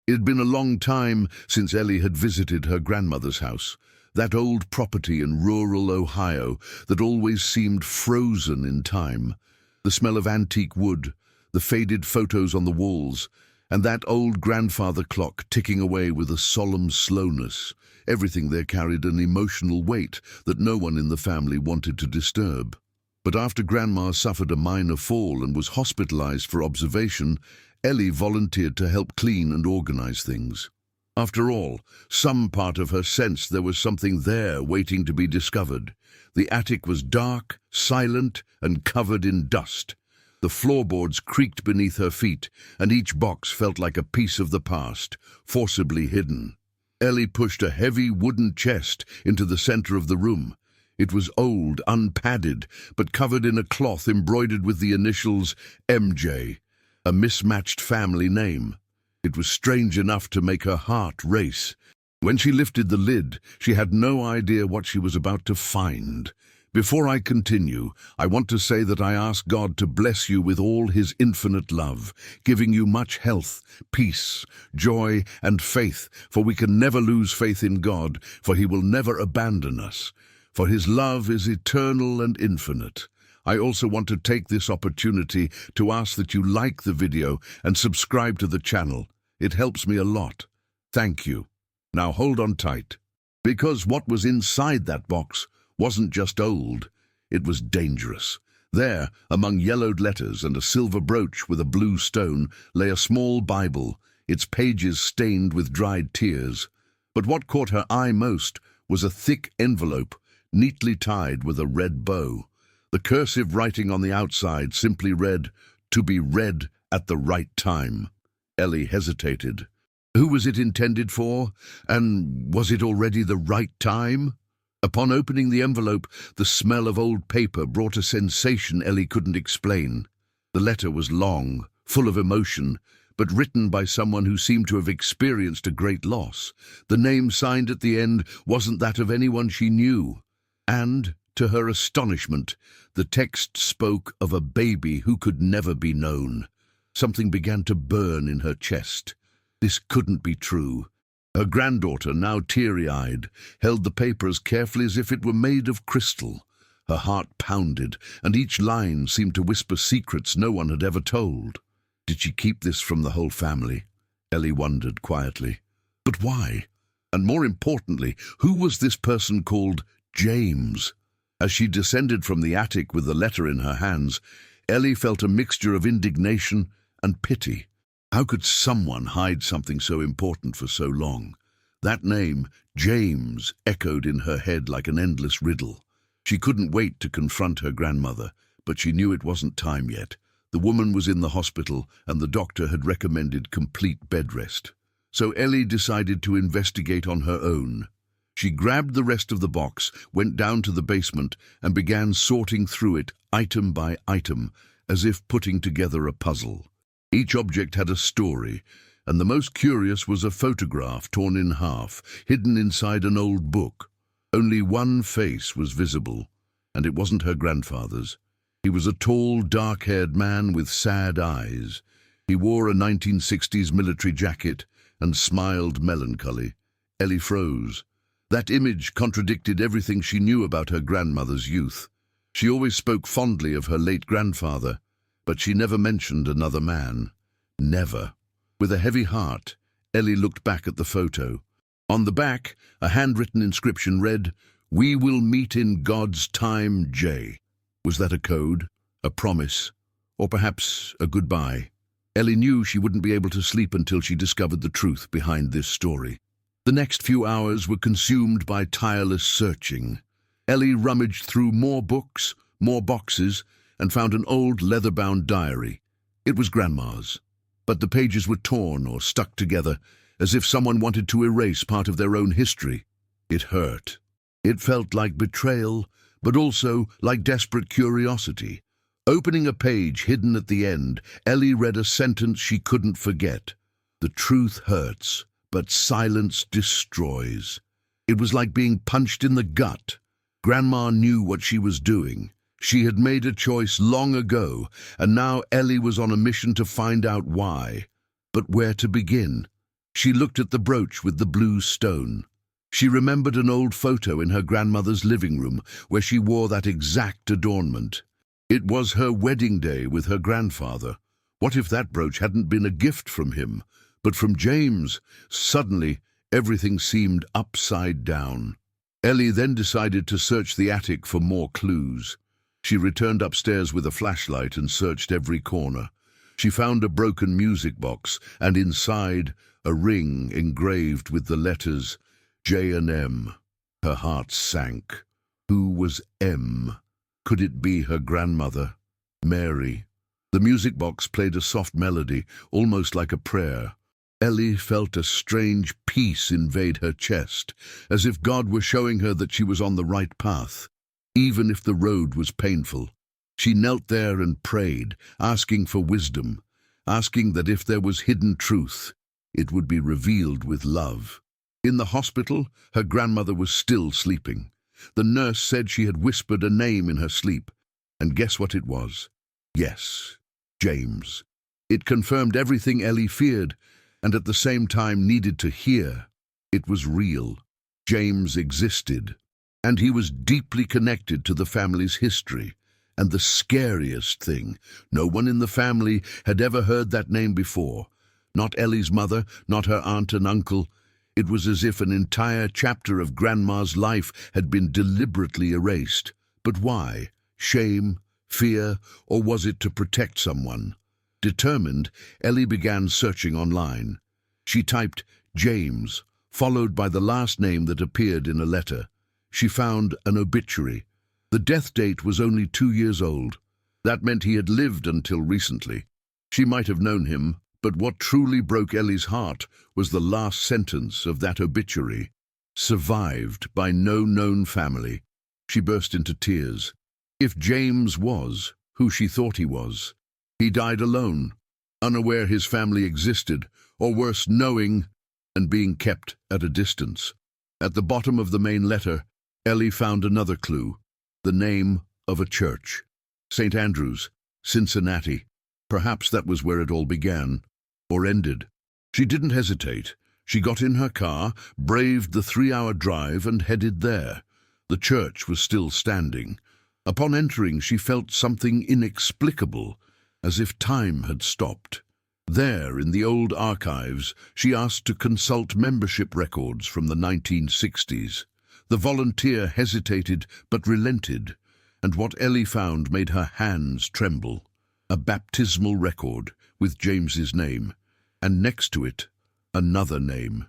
It had been a long time since Ellie had visited her grandmother's house, that old property in rural Ohio that always seemed frozen in time. The smell of antique wood, the faded photos on the walls, and that old grandfather clock ticking away with a solemn slowness. Everything there carried an emotional weight that no one in the family wanted to disturb. But after Grandma suffered a minor fall and was hospitalized for observation, Ellie volunteered to help clean and organize things. After all, some part of her sensed there was something there waiting to be discovered. The attic was dark, silent, and covered in dust. The floorboards creaked beneath her feet, and each box felt like a piece of the past, forcibly hidden. Ellie pushed a heavy wooden chest into the center of the room. It was old, unpadded, but covered in a cloth embroidered with the initials MJ, a mismatched family name. It was strange enough to make her heart race. When she lifted the lid, she had no idea what she was about to find. Before I continue, I want to say that I ask God to bless you with all His infinite love, giving you much health, peace, joy, and faith, for we can never lose faith in God, for He will never abandon us. For His love is eternal and infinite. I also want to take this opportunity to ask that you like the video and subscribe to the channel. It helps me a lot. Thank you. Now hold on tight. Because what was inside that box wasn't just old, it was dangerous. There, among yellowed letters and a silver brooch with a blue stone, lay a small Bible, its pages stained with dried tears. But what caught her eye most was a thick envelope, neatly tied with a red bow. The cursive writing on the outside simply read, "To be read at the right time." Ellie hesitated. Who was it intended for? And was it already the right time? Upon opening the envelope, the smell of old paper brought a sensation Ellie couldn't explain. The letter was long, full of emotion, but written by someone who seemed to have experienced a great loss. The name signed at the end wasn't that of anyone she knew. And, to her astonishment, the text spoke of a baby who could never be known. Something began to burn in her chest. This couldn't be true. Her granddaughter, now teary-eyed, held the paper as carefully as if it were made of crystal. Her heart pounded, and each line seemed to whisper secrets no one had ever told. Did she keep this from the whole family? Ellie wondered quietly. But why? And more importantly, who was this person called James? As she descended from the attic with the letter in her hands, Ellie felt a mixture of indignation and pity. How could someone hide something so important for so long? That name, James, echoed in her head like an endless riddle. She couldn't wait to confront her grandmother, but she knew it wasn't time yet. The woman was in the hospital, and the doctor had recommended complete bed rest. So Ellie decided to investigate on her own. She grabbed the rest of the box, went down to the basement, and began sorting through it item by item, as if putting together a puzzle. Each object had a story, and the most curious was a photograph torn in half, hidden inside an old book. Only one face was visible, and it wasn't her grandfather's. He was a tall, dark-haired man with sad eyes. He wore a 1960s military jacket and smiled melancholy. Ellie froze. That image contradicted everything she knew about her grandmother's youth. She always spoke fondly of her late grandfather, but she never mentioned another man. Never. With a heavy heart, Ellie looked back at the photo. On the back, a handwritten inscription read, "We will meet in God's time, J." Was that a code, a promise, or perhaps a goodbye? Ellie knew she wouldn't be able to sleep until she discovered the truth behind this story. The next few hours were consumed by tireless searching. Ellie rummaged through more books, more boxes, and found an old leather-bound diary. It was Grandma's, but the pages were torn or stuck together, as if someone wanted to erase part of their own history. It hurt. It felt like betrayal, but also like desperate curiosity. Opening a page hidden at the end, Ellie read a sentence she couldn't forget. "The truth hurts, but silence destroys." It was like being punched in the gut. Grandma knew what she was doing. She had made a choice long ago, and now Ellie was on a mission to find out why. But where to begin? She looked at the brooch with the blue stone. She remembered an old photo in her grandmother's living room where she wore that exact adornment. It was her wedding day with her grandfather. What if that brooch hadn't been a gift from him, but from James? Suddenly, everything seemed upside down. Ellie then decided to search the attic for more clues. She returned upstairs with a flashlight and searched every corner. She found a broken music box, and inside, a ring engraved with the letters J&M. Her heart sank. Who was M? Could it be her grandmother, Mary? The music box played a soft melody, almost like a prayer. Ellie felt a strange peace invade her chest, as if God were showing her that she was on the right path, even if the road was painful. She knelt there and prayed, asking for wisdom, asking that if there was hidden truth, it would be revealed with love. In the hospital, her grandmother was still sleeping. The nurse said she had whispered a name in her sleep, and guess what it was? Yes, James. It confirmed everything Ellie feared, and at the same time needed to hear. It was real. James existed, and he was deeply connected to the family's history. And the scariest thing, no one in the family had ever heard that name before. Not Ellie's mother, not her aunt and uncle. It was as if an entire chapter of Grandma's life had been deliberately erased. But why? Shame? Fear? Or was it to protect someone? Determined, Ellie began searching online. She typed James, followed by the last name that appeared in a letter. She found an obituary. The death date was only 2 years old. That meant he had lived until recently. She might have known him, but what truly broke Ellie's heart was the last sentence of that obituary. Survived by no known family. She burst into tears. If James was who she thought he was, he died alone, unaware his family existed, or worse, knowing and being kept at a distance. At the bottom of the main letter, Ellie found another clue. The name of a church. St. Andrew's, Cincinnati. Perhaps that was where it all began, or ended. She didn't hesitate. She got in her car, braved the 3-hour drive, and headed there. The church was still standing. Upon entering, she felt something inexplicable, as if time had stopped. There, in the old archives, she asked to consult membership records from the 1960s. The volunteer hesitated but relented, and what Ellie found made her hands tremble. A baptismal record with James's name, and next to it, another name.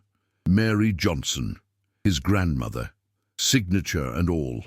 Mary Johnson, his grandmother, signature and all.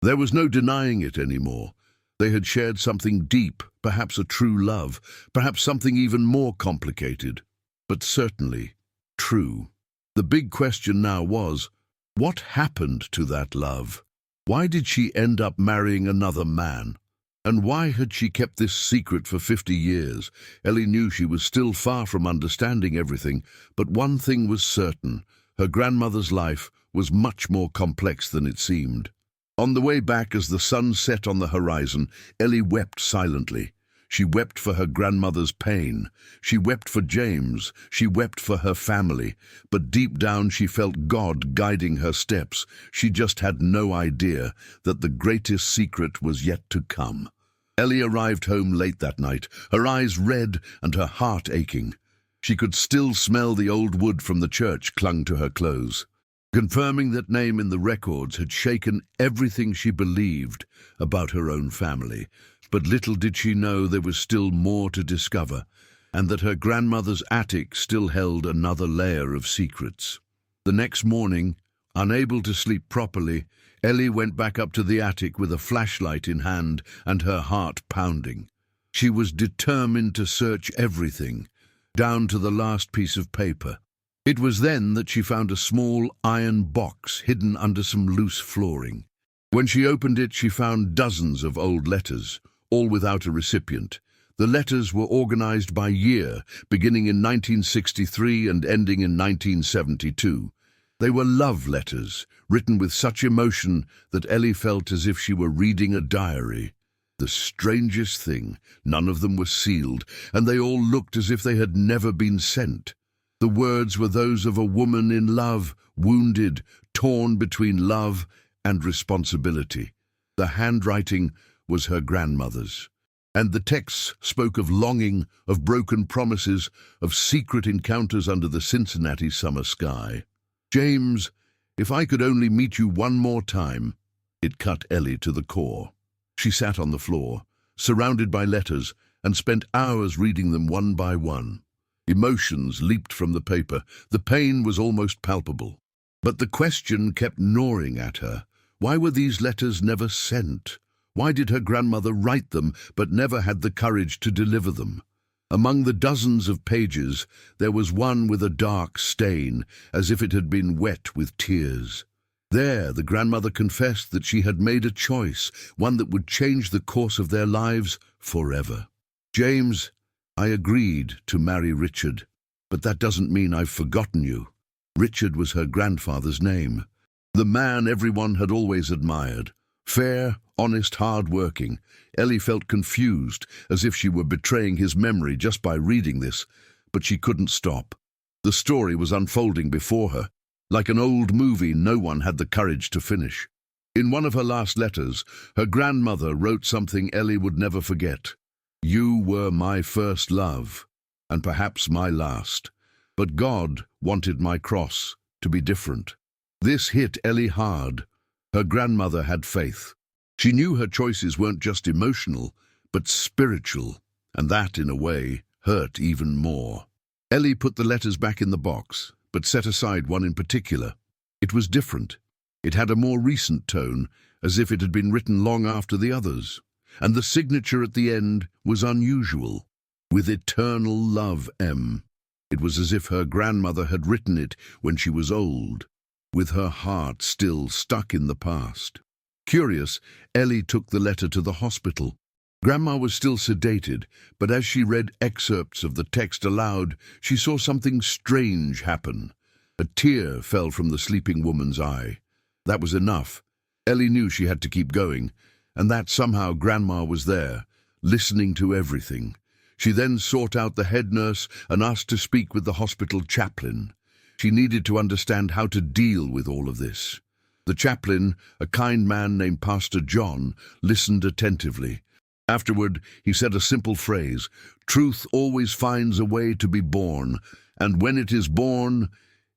There was no denying it anymore. They had shared something deep, perhaps a true love, perhaps something even more complicated, but certainly true. The big question now was, what happened to that love? Why did she end up marrying another man? And why had she kept this secret for 50 years? Ellie knew she was still far from understanding everything, but one thing was certain. Her grandmother's life was much more complex than it seemed. On the way back, as the sun set on the horizon, Ellie wept silently. She wept for her grandmother's pain. She wept for James. She wept for her family. But deep down she felt God guiding her steps. She just had no idea that the greatest secret was yet to come. Ellie arrived home late that night, her eyes red and her heart aching. She could still smell the old wood from the church clung to her clothes. Confirming that name in the records had shaken everything she believed about her own family. But little did she know there was still more to discover, and that her grandmother's attic still held another layer of secrets. The next morning, unable to sleep properly, Ellie went back up to the attic with a flashlight in hand and her heart pounding. She was determined to search everything, down to the last piece of paper. It was then that she found a small iron box hidden under some loose flooring. When she opened it, she found dozens of old letters, all without a recipient. The letters were organized by year, beginning in 1963 and ending in 1972. They were love letters, written with such emotion that Ellie felt as if she were reading a diary. The strangest thing, none of them were sealed, and they all looked as if they had never been sent. The words were those of a woman in love, wounded, torn between love and responsibility. The handwriting was her grandmother's, and the texts spoke of longing, of broken promises, of secret encounters under the Cincinnati summer sky. "James, if I could only meet you one more time." It cut Ellie to the core. She sat on the floor, surrounded by letters, and spent hours reading them one by one. Emotions leaped from the paper. The pain was almost palpable. But the question kept gnawing at her. Why were these letters never sent? Why did her grandmother write them, but never had the courage to deliver them? Among the dozens of pages, there was one with a dark stain, as if it had been wet with tears. There, the grandmother confessed that she had made a choice, one that would change the course of their lives forever. "James, I agreed to marry Richard, but that doesn't mean I've forgotten you." Richard was her grandfather's name. The man everyone had always admired. Fair, honest, hard-working. Ellie felt confused, as if she were betraying his memory just by reading this, but she couldn't stop. The story was unfolding before her. Like an old movie, no one had the courage to finish. In one of her last letters, her grandmother wrote something Ellie would never forget. "You were my first love, and perhaps my last. But God wanted my cross to be different." This hit Ellie hard. Her grandmother had faith. She knew her choices weren't just emotional, but spiritual, and that, in a way, hurt even more. Ellie put the letters back in the box, but set aside one in particular. It was different. It had a more recent tone, as if it had been written long after the others. And the signature at the end was unusual. "With eternal love, M." It was as if her grandmother had written it when she was old, with her heart still stuck in the past. Curious, Ellie took the letter to the hospital. Grandma was still sedated, but as she read excerpts of the text aloud, she saw something strange happen. A tear fell from the sleeping woman's eye. That was enough. Ellie knew she had to keep going, and that somehow Grandma was there, listening to everything. She then sought out the head nurse and asked to speak with the hospital chaplain. She needed to understand how to deal with all of this. The chaplain, a kind man named Pastor John, listened attentively. Afterward, he said a simple phrase: "Truth always finds a way to be born, and when it is born,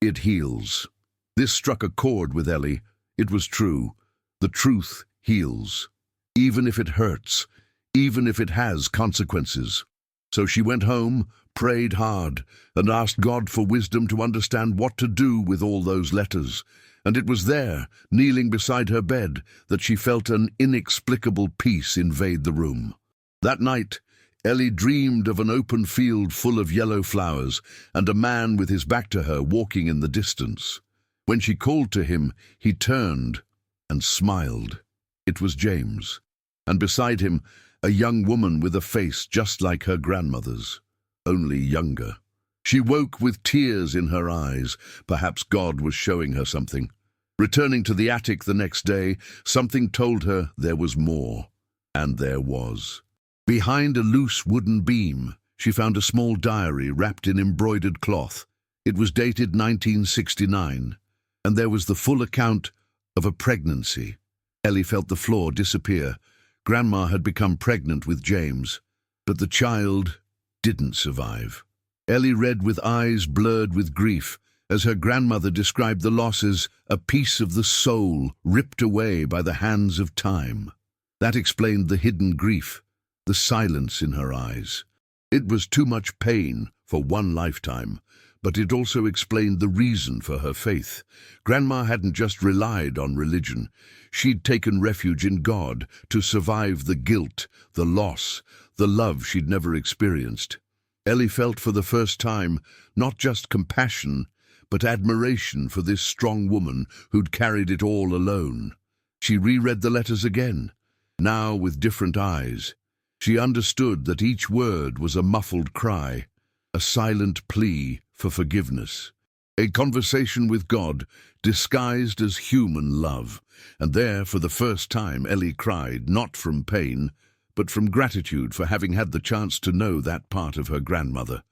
it heals." This struck a chord with Ellie. It was true. The truth heals, even if it hurts, even if it has consequences. So she went home, prayed hard, and asked God for wisdom to understand what to do with all those letters. And it was there, kneeling beside her bed, that she felt an inexplicable peace invade the room. That night, Ellie dreamed of an open field full of yellow flowers and a man with his back to her walking in the distance. When she called to him, he turned and smiled. It was James, and beside him, a young woman with a face just like her grandmother's, only younger. She woke with tears in her eyes. Perhaps God was showing her something. Returning to the attic the next day, something told her there was more. And there was. Behind a loose wooden beam, she found a small diary wrapped in embroidered cloth. It was dated 1969, and there was the full account of a pregnancy. Ellie felt the floor disappear. Grandma had become pregnant with James, but the child didn't survive. Ellie read with eyes blurred with grief, as her grandmother described the loss as a piece of the soul ripped away by the hands of time. That explained the hidden grief, the silence in her eyes. It was too much pain for one lifetime, but it also explained the reason for her faith. Grandma hadn't just relied on religion. She'd taken refuge in God to survive the guilt, the loss, the love she'd never experienced. Ellie felt for the first time not just compassion, but admiration for this strong woman who'd carried it all alone. She reread the letters again, now with different eyes. She understood that each word was a muffled cry, a silent plea for forgiveness. A conversation with God disguised as human love. And there, for the first time, Ellie cried, not from pain, but from gratitude for having had the chance to know that part of her grandmother.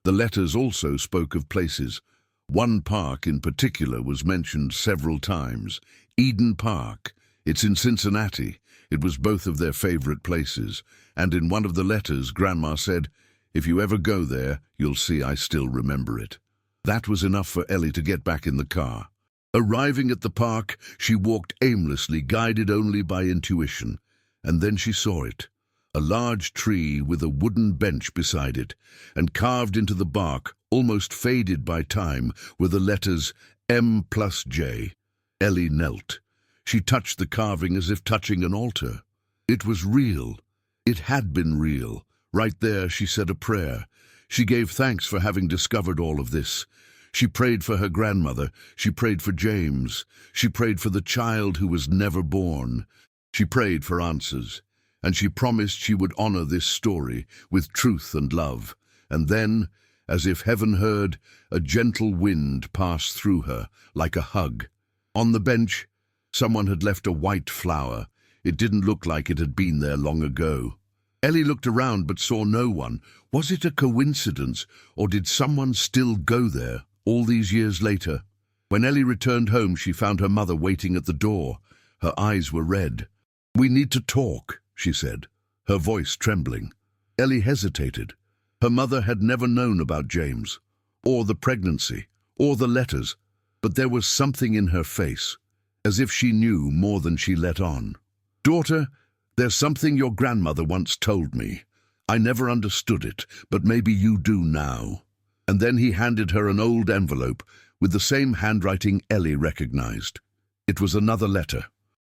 The letters also spoke of places. One park in particular was mentioned several times. Eden Park. It's in Cincinnati. It was both of their favorite places. And in one of the letters, Grandma said, "If you ever go there, you'll see I still remember it." That was enough for Ellie to get back in the car. Arriving at the park, she walked aimlessly, guided only by intuition. And then she saw it. A large tree with a wooden bench beside it, and carved into the bark, almost faded by time, were the letters M+J. Ellie knelt. She touched the carving as if touching an altar. It was real. It had been real. Right there she said a prayer. She gave thanks for having discovered all of this. She prayed for her grandmother. She prayed for James. She prayed for the child who was never born. She prayed for answers. And she promised she would honor this story with truth and love. And then, as if heaven heard, a gentle wind passed through her, like a hug. On the bench, someone had left a white flower. It didn't look like it had been there long ago. Ellie looked around but saw no one. Was it a coincidence, or did someone still go there all these years later? When Ellie returned home, she found her mother waiting at the door. Her eyes were red. "We need to talk," she said, her voice trembling. Ellie hesitated. Her mother had never known about James, or the pregnancy, or the letters, but there was something in her face, as if she knew more than she let on. "Daughter, there's something your grandmother once told me. I never understood it, but maybe you do now." And then he handed her an old envelope with the same handwriting Ellie recognized. It was another letter,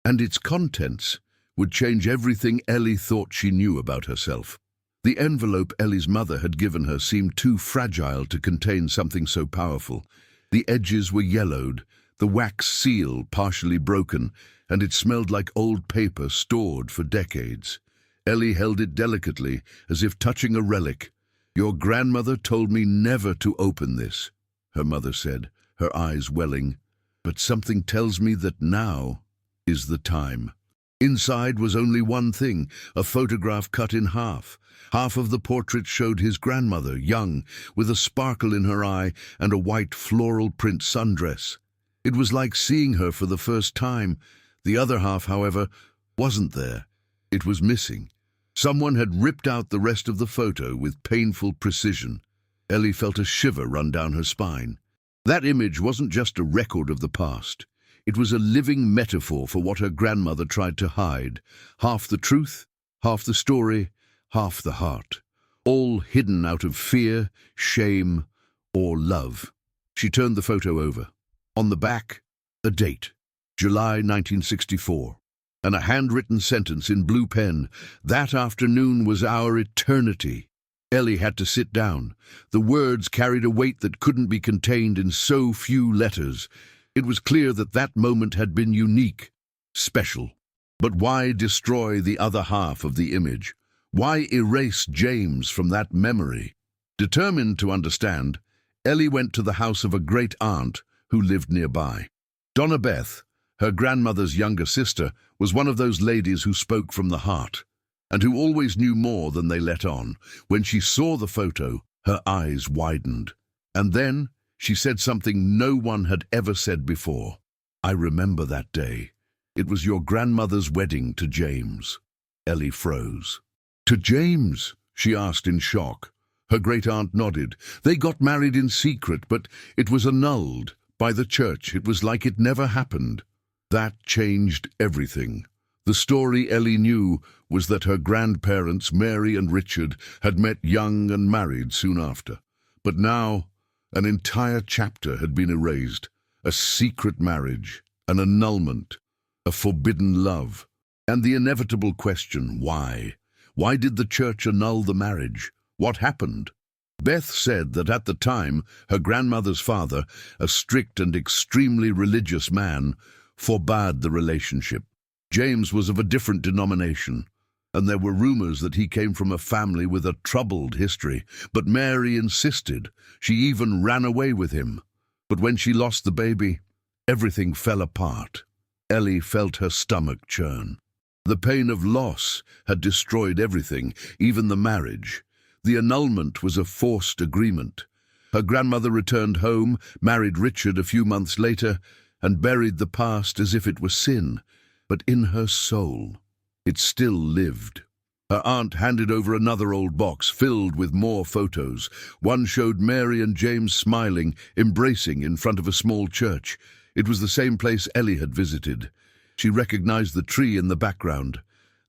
and its contents would change everything Ellie thought she knew about herself. The envelope Ellie's mother had given her seemed too fragile to contain something so powerful. The edges were yellowed, the wax seal partially broken, and it smelled like old paper stored for decades. Ellie held it delicately, as if touching a relic. "Your grandmother told me never to open this," her mother said, her eyes welling. "But something tells me that now is the time." Inside was only one thing, a photograph cut in half. Half of the portrait showed his grandmother, young, with a sparkle in her eye and a white floral print sundress. It was like seeing her for the first time. The other half, however, wasn't there. It was missing. Someone had ripped out the rest of the photo with painful precision. Ellie felt a shiver run down her spine. That image wasn't just a record of the past. It was a living metaphor for what her grandmother tried to hide. Half the truth, half the story, half the heart. All hidden out of fear, shame, or love. She turned the photo over. On the back, a date, July 1964, and a handwritten sentence in blue pen. "That afternoon was our eternity." Ellie had to sit down. The words carried a weight that couldn't be contained in so few letters. It was clear that that moment had been unique, special. But why destroy the other half of the image? Why erase James from that memory? Determined to understand, Ellie went to the house of a great aunt who lived nearby. Donna Beth, her grandmother's younger sister, was one of those ladies who spoke from the heart, and who always knew more than they let on. When she saw the photo, her eyes widened. And then she said something no one had ever said before. "I remember that day. It was your grandmother's wedding to James." Ellie froze. "To James?" she asked in shock. Her great-aunt nodded. "They got married in secret, but it was annulled by the church. It was like it never happened." That changed everything. The story Ellie knew was that her grandparents, Mary and Richard, had met young and married soon after. But now, an entire chapter had been erased. A secret marriage, an annulment, a forbidden love. And the inevitable question, why? Why did the church annul the marriage? What happened? Beth said that at the time, her grandmother's father, a strict and extremely religious man, forbade the relationship. James was of a different denomination, and there were rumors that he came from a family with a troubled history. But Mary insisted. She even ran away with him. But when she lost the baby, everything fell apart. Ellie felt her stomach churn. The pain of loss had destroyed everything, even the marriage. The annulment was a forced agreement. Her grandmother returned home, married Richard a few months later, and buried the past as if it were sin. But in her soul, it still lived. Her aunt handed over another old box filled with more photos. One showed Mary and James smiling, embracing in front of a small church. It was the same place Ellie had visited. She recognized the tree in the background.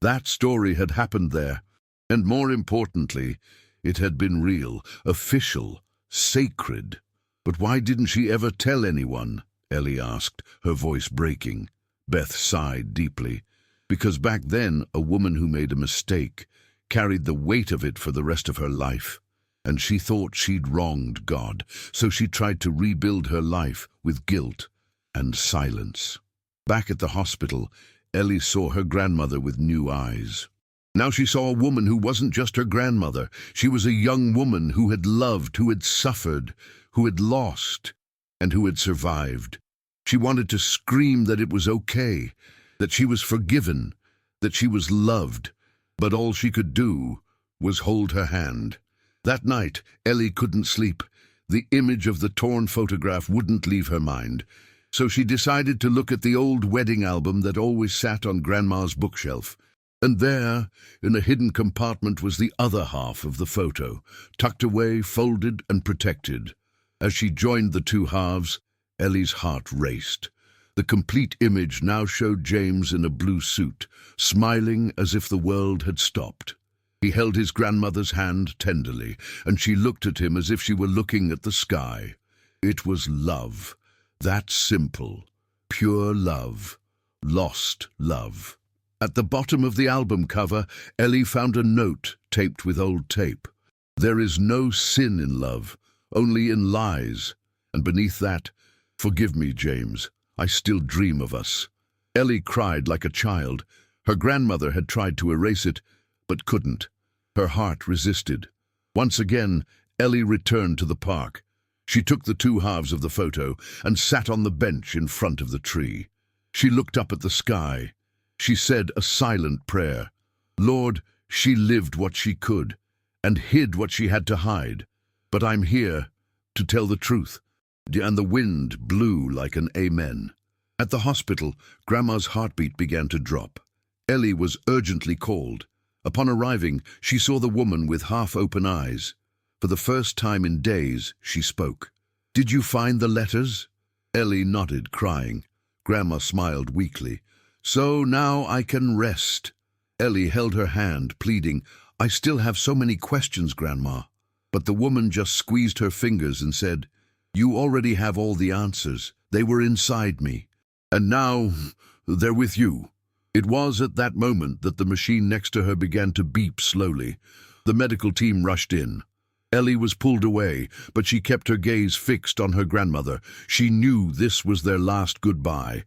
That story had happened there. And more importantly, it had been real, official, sacred. But why didn't she ever tell anyone? Ellie asked, her voice breaking. Beth sighed deeply. Because back then, a woman who made a mistake carried the weight of it for the rest of her life. And she thought she'd wronged God, so she tried to rebuild her life with guilt and silence. Back at the hospital, Ellie saw her grandmother with new eyes. Now she saw a woman who wasn't just her grandmother. She was a young woman who had loved, who had suffered, who had lost, and who had survived. She wanted to scream that it was okay, that she was forgiven, that she was loved, but all she could do was hold her hand. That night, Ellie couldn't sleep. The image of the torn photograph wouldn't leave her mind, so she decided to look at the old wedding album that always sat on Grandma's bookshelf. And there, in a hidden compartment, was the other half of the photo, tucked away, folded and protected. As she joined the two halves, Ellie's heart raced. The complete image now showed James in a blue suit, smiling as if the world had stopped. He held his grandmother's hand tenderly, and she looked at him as if she were looking at the sky. It was love. That simple, pure love, lost love. At the bottom of the album cover, Ellie found a note taped with old tape. There is no sin in love, only in lies. And beneath that, forgive me, James. I still dream of us. Ellie cried like a child. Her grandmother had tried to erase it, but couldn't. Her heart resisted. Once again, Ellie returned to the park. She took the two halves of the photo and sat on the bench in front of the tree. She looked up at the sky. She said a silent prayer. Lord, she lived what she could and hid what she had to hide. But I'm here to tell the truth. And the wind blew like an amen. At the hospital, Grandma's heartbeat began to drop. Ellie was urgently called. Upon arriving, she saw the woman with half-open eyes. For the first time in days, she spoke. Did you find the letters? Ellie nodded, crying. Grandma smiled weakly. So now I can rest. Ellie held her hand, pleading, I still have so many questions, Grandma. But the woman just squeezed her fingers and said, You already have all the answers. They were inside me. And now, they're with you. It was at that moment that the machine next to her began to beep slowly. The medical team rushed in. Ellie was pulled away, but she kept her gaze fixed on her grandmother. She knew this was their last goodbye.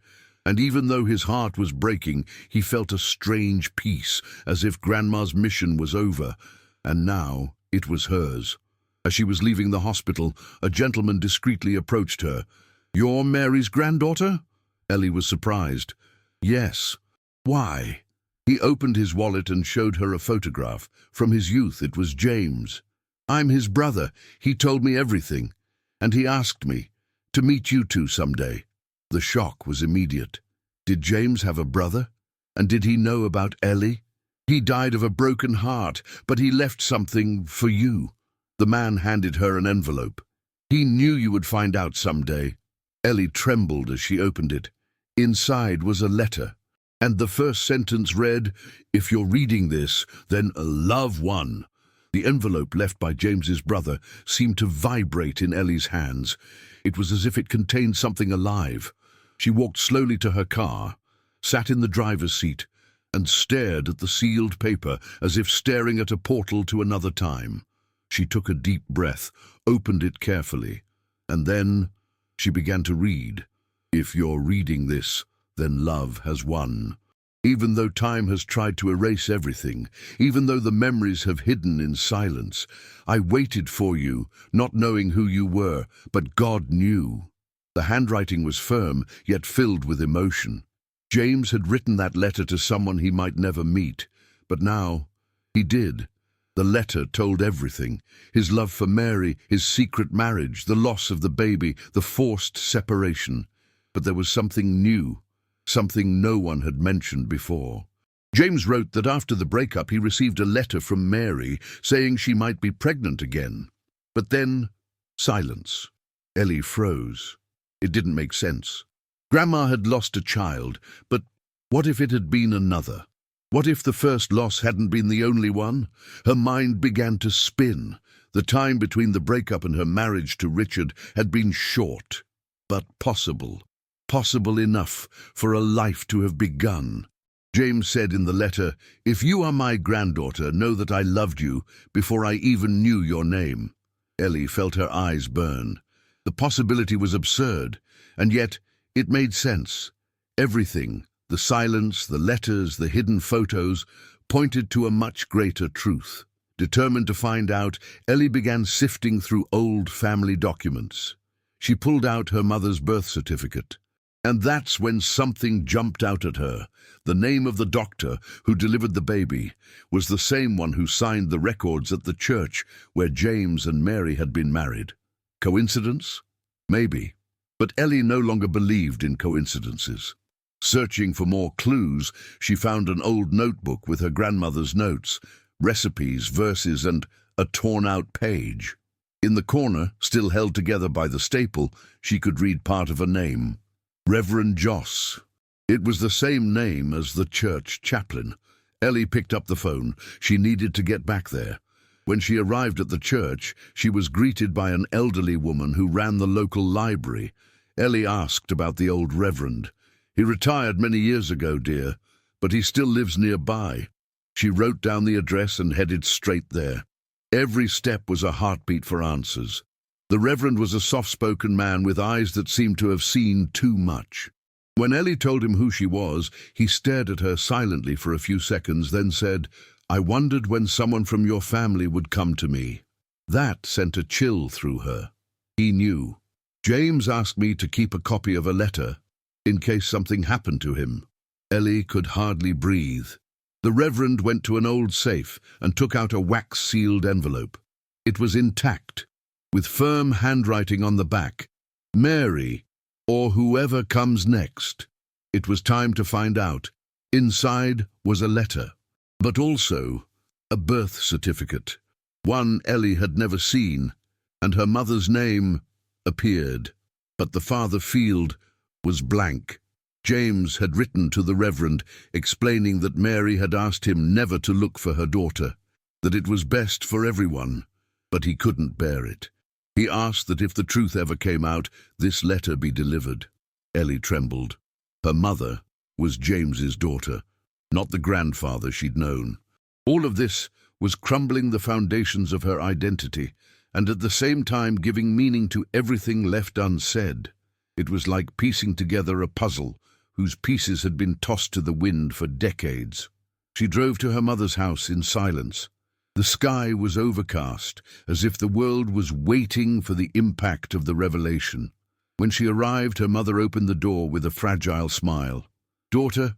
And even though his heart was breaking, he felt a strange peace, as if Grandma's mission was over. And now it was hers. As she was leaving the hospital, a gentleman discreetly approached her. You're Mary's granddaughter? Ellie was surprised. Yes. Why? He opened his wallet and showed her a photograph. From his youth, it was James. I'm his brother. He told me everything. And he asked me to meet you two someday. The shock was immediate. Did James have a brother? And did he know about Ellie? He died of a broken heart, but he left something for you. The man handed her an envelope. He knew you would find out someday. Ellie trembled as she opened it. Inside was a letter, and the first sentence read, If you're reading this, then love one. The envelope left by James's brother seemed to vibrate in Ellie's hands. It was as if it contained something alive. She walked slowly to her car, sat in the driver's seat, and stared at the sealed paper as if staring at a portal to another time. She took a deep breath, opened it carefully, and then she began to read. If you're reading this, then love has won. Even though time has tried to erase everything, even though the memories have hidden in silence, I waited for you, not knowing who you were, but God knew. The handwriting was firm, yet filled with emotion. James had written that letter to someone he might never meet, but now he did. The letter told everything: his love for Mary, his secret marriage, the loss of the baby, the forced separation. But there was something new, something no one had mentioned before. James wrote that after the breakup he received a letter from Mary saying she might be pregnant again. But then, silence. Ellie froze. It didn't make sense. Grandma had lost a child, but what if it had been another? What if the first loss hadn't been the only one? Her mind began to spin. The time between the breakup and her marriage to Richard had been short, but possible. Possible enough for a life to have begun. James said in the letter, "If you are my granddaughter, know that I loved you before I even knew your name." Ellie felt her eyes burn. The possibility was absurd, and yet it made sense. Everything, the silence, the letters, the hidden photos, pointed to a much greater truth. Determined to find out, Ellie began sifting through old family documents. She pulled out her mother's birth certificate. And that's when something jumped out at her. The name of the doctor who delivered the baby was the same one who signed the records at the church where James and Mary had been married. Coincidence? Maybe. But Ellie no longer believed in coincidences. Searching for more clues, she found an old notebook with her grandmother's notes, recipes, verses, and a torn-out page. In the corner, still held together by the staple, she could read part of a name. Reverend Joss. It was the same name as the church chaplain. Ellie picked up the phone. She needed to get back there. When she arrived at the church, she was greeted by an elderly woman who ran the local library. Ellie asked about the old reverend. "He retired many years ago, dear, but he still lives nearby." She wrote down the address and headed straight there. Every step was a heartbeat for answers. The Reverend was a soft-spoken man with eyes that seemed to have seen too much. When Ellie told him who she was, he stared at her silently for a few seconds, then said, "I wondered when someone from your family would come to me." That sent a chill through her. He knew. "James asked me to keep a copy of a letter, in case something happened to him." Ellie could hardly breathe. The Reverend went to an old safe and took out a wax-sealed envelope. It was intact, with firm handwriting on the back. "Mary, or whoever comes next." It was time to find out. Inside was a letter, but also a birth certificate, one Ellie had never seen, and her mother's name appeared. But the father field was blank. James had written to the Reverend, explaining that Mary had asked him never to look for her daughter, that it was best for everyone, but he couldn't bear it. He asked that if the truth ever came out, this letter be delivered. Ellie trembled. Her mother was James's daughter, not the grandfather she'd known. All of this was crumbling the foundations of her identity, and at the same time giving meaning to everything left unsaid. It was like piecing together a puzzle whose pieces had been tossed to the wind for decades. She drove to her mother's house in silence. The sky was overcast, as if the world was waiting for the impact of the revelation. When she arrived, her mother opened the door with a fragile smile. "Daughter,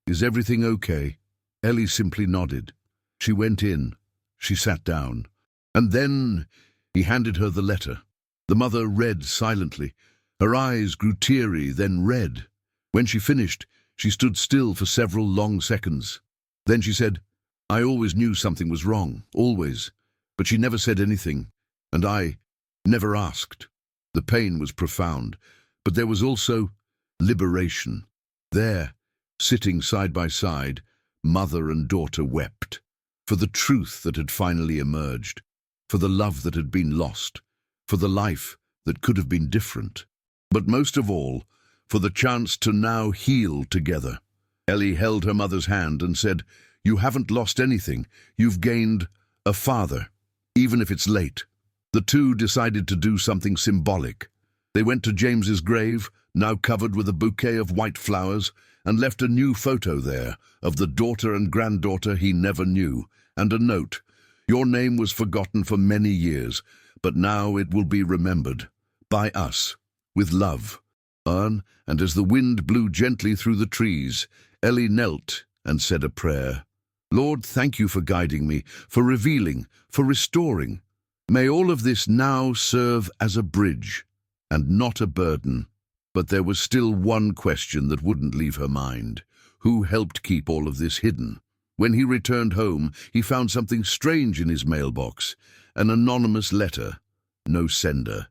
is everything okay?" Ellie simply nodded. She went in. She sat down. And then he handed her the letter. The mother read silently. Her eyes grew teary, then red. When she finished, she stood still for several long seconds. Then she said, "I always knew something was wrong, always, but she never said anything, and I never asked." The pain was profound, but there was also liberation. There, sitting side by side, mother and daughter wept, for the truth that had finally emerged, for the love that had been lost, for the life that could have been different, but most of all, for the chance to now heal together. Ellie held her mother's hand and said, "You haven't lost anything. You've gained a father, even if it's late." The two decided to do something symbolic. They went to James's grave, now covered with a bouquet of white flowers, and left a new photo there of the daughter and granddaughter he never knew, and a note. "Your name was forgotten for many years, but now it will be remembered. By us, with love." And as the wind blew gently through the trees, Ellie knelt and said a prayer. Lord, thank you for guiding me, for revealing, for restoring. May all of this now serve as a bridge and not a burden. But there was still one question that wouldn't leave her mind. Who helped keep all of this hidden? When he returned home, he found something strange in his mailbox. An anonymous letter. No sender.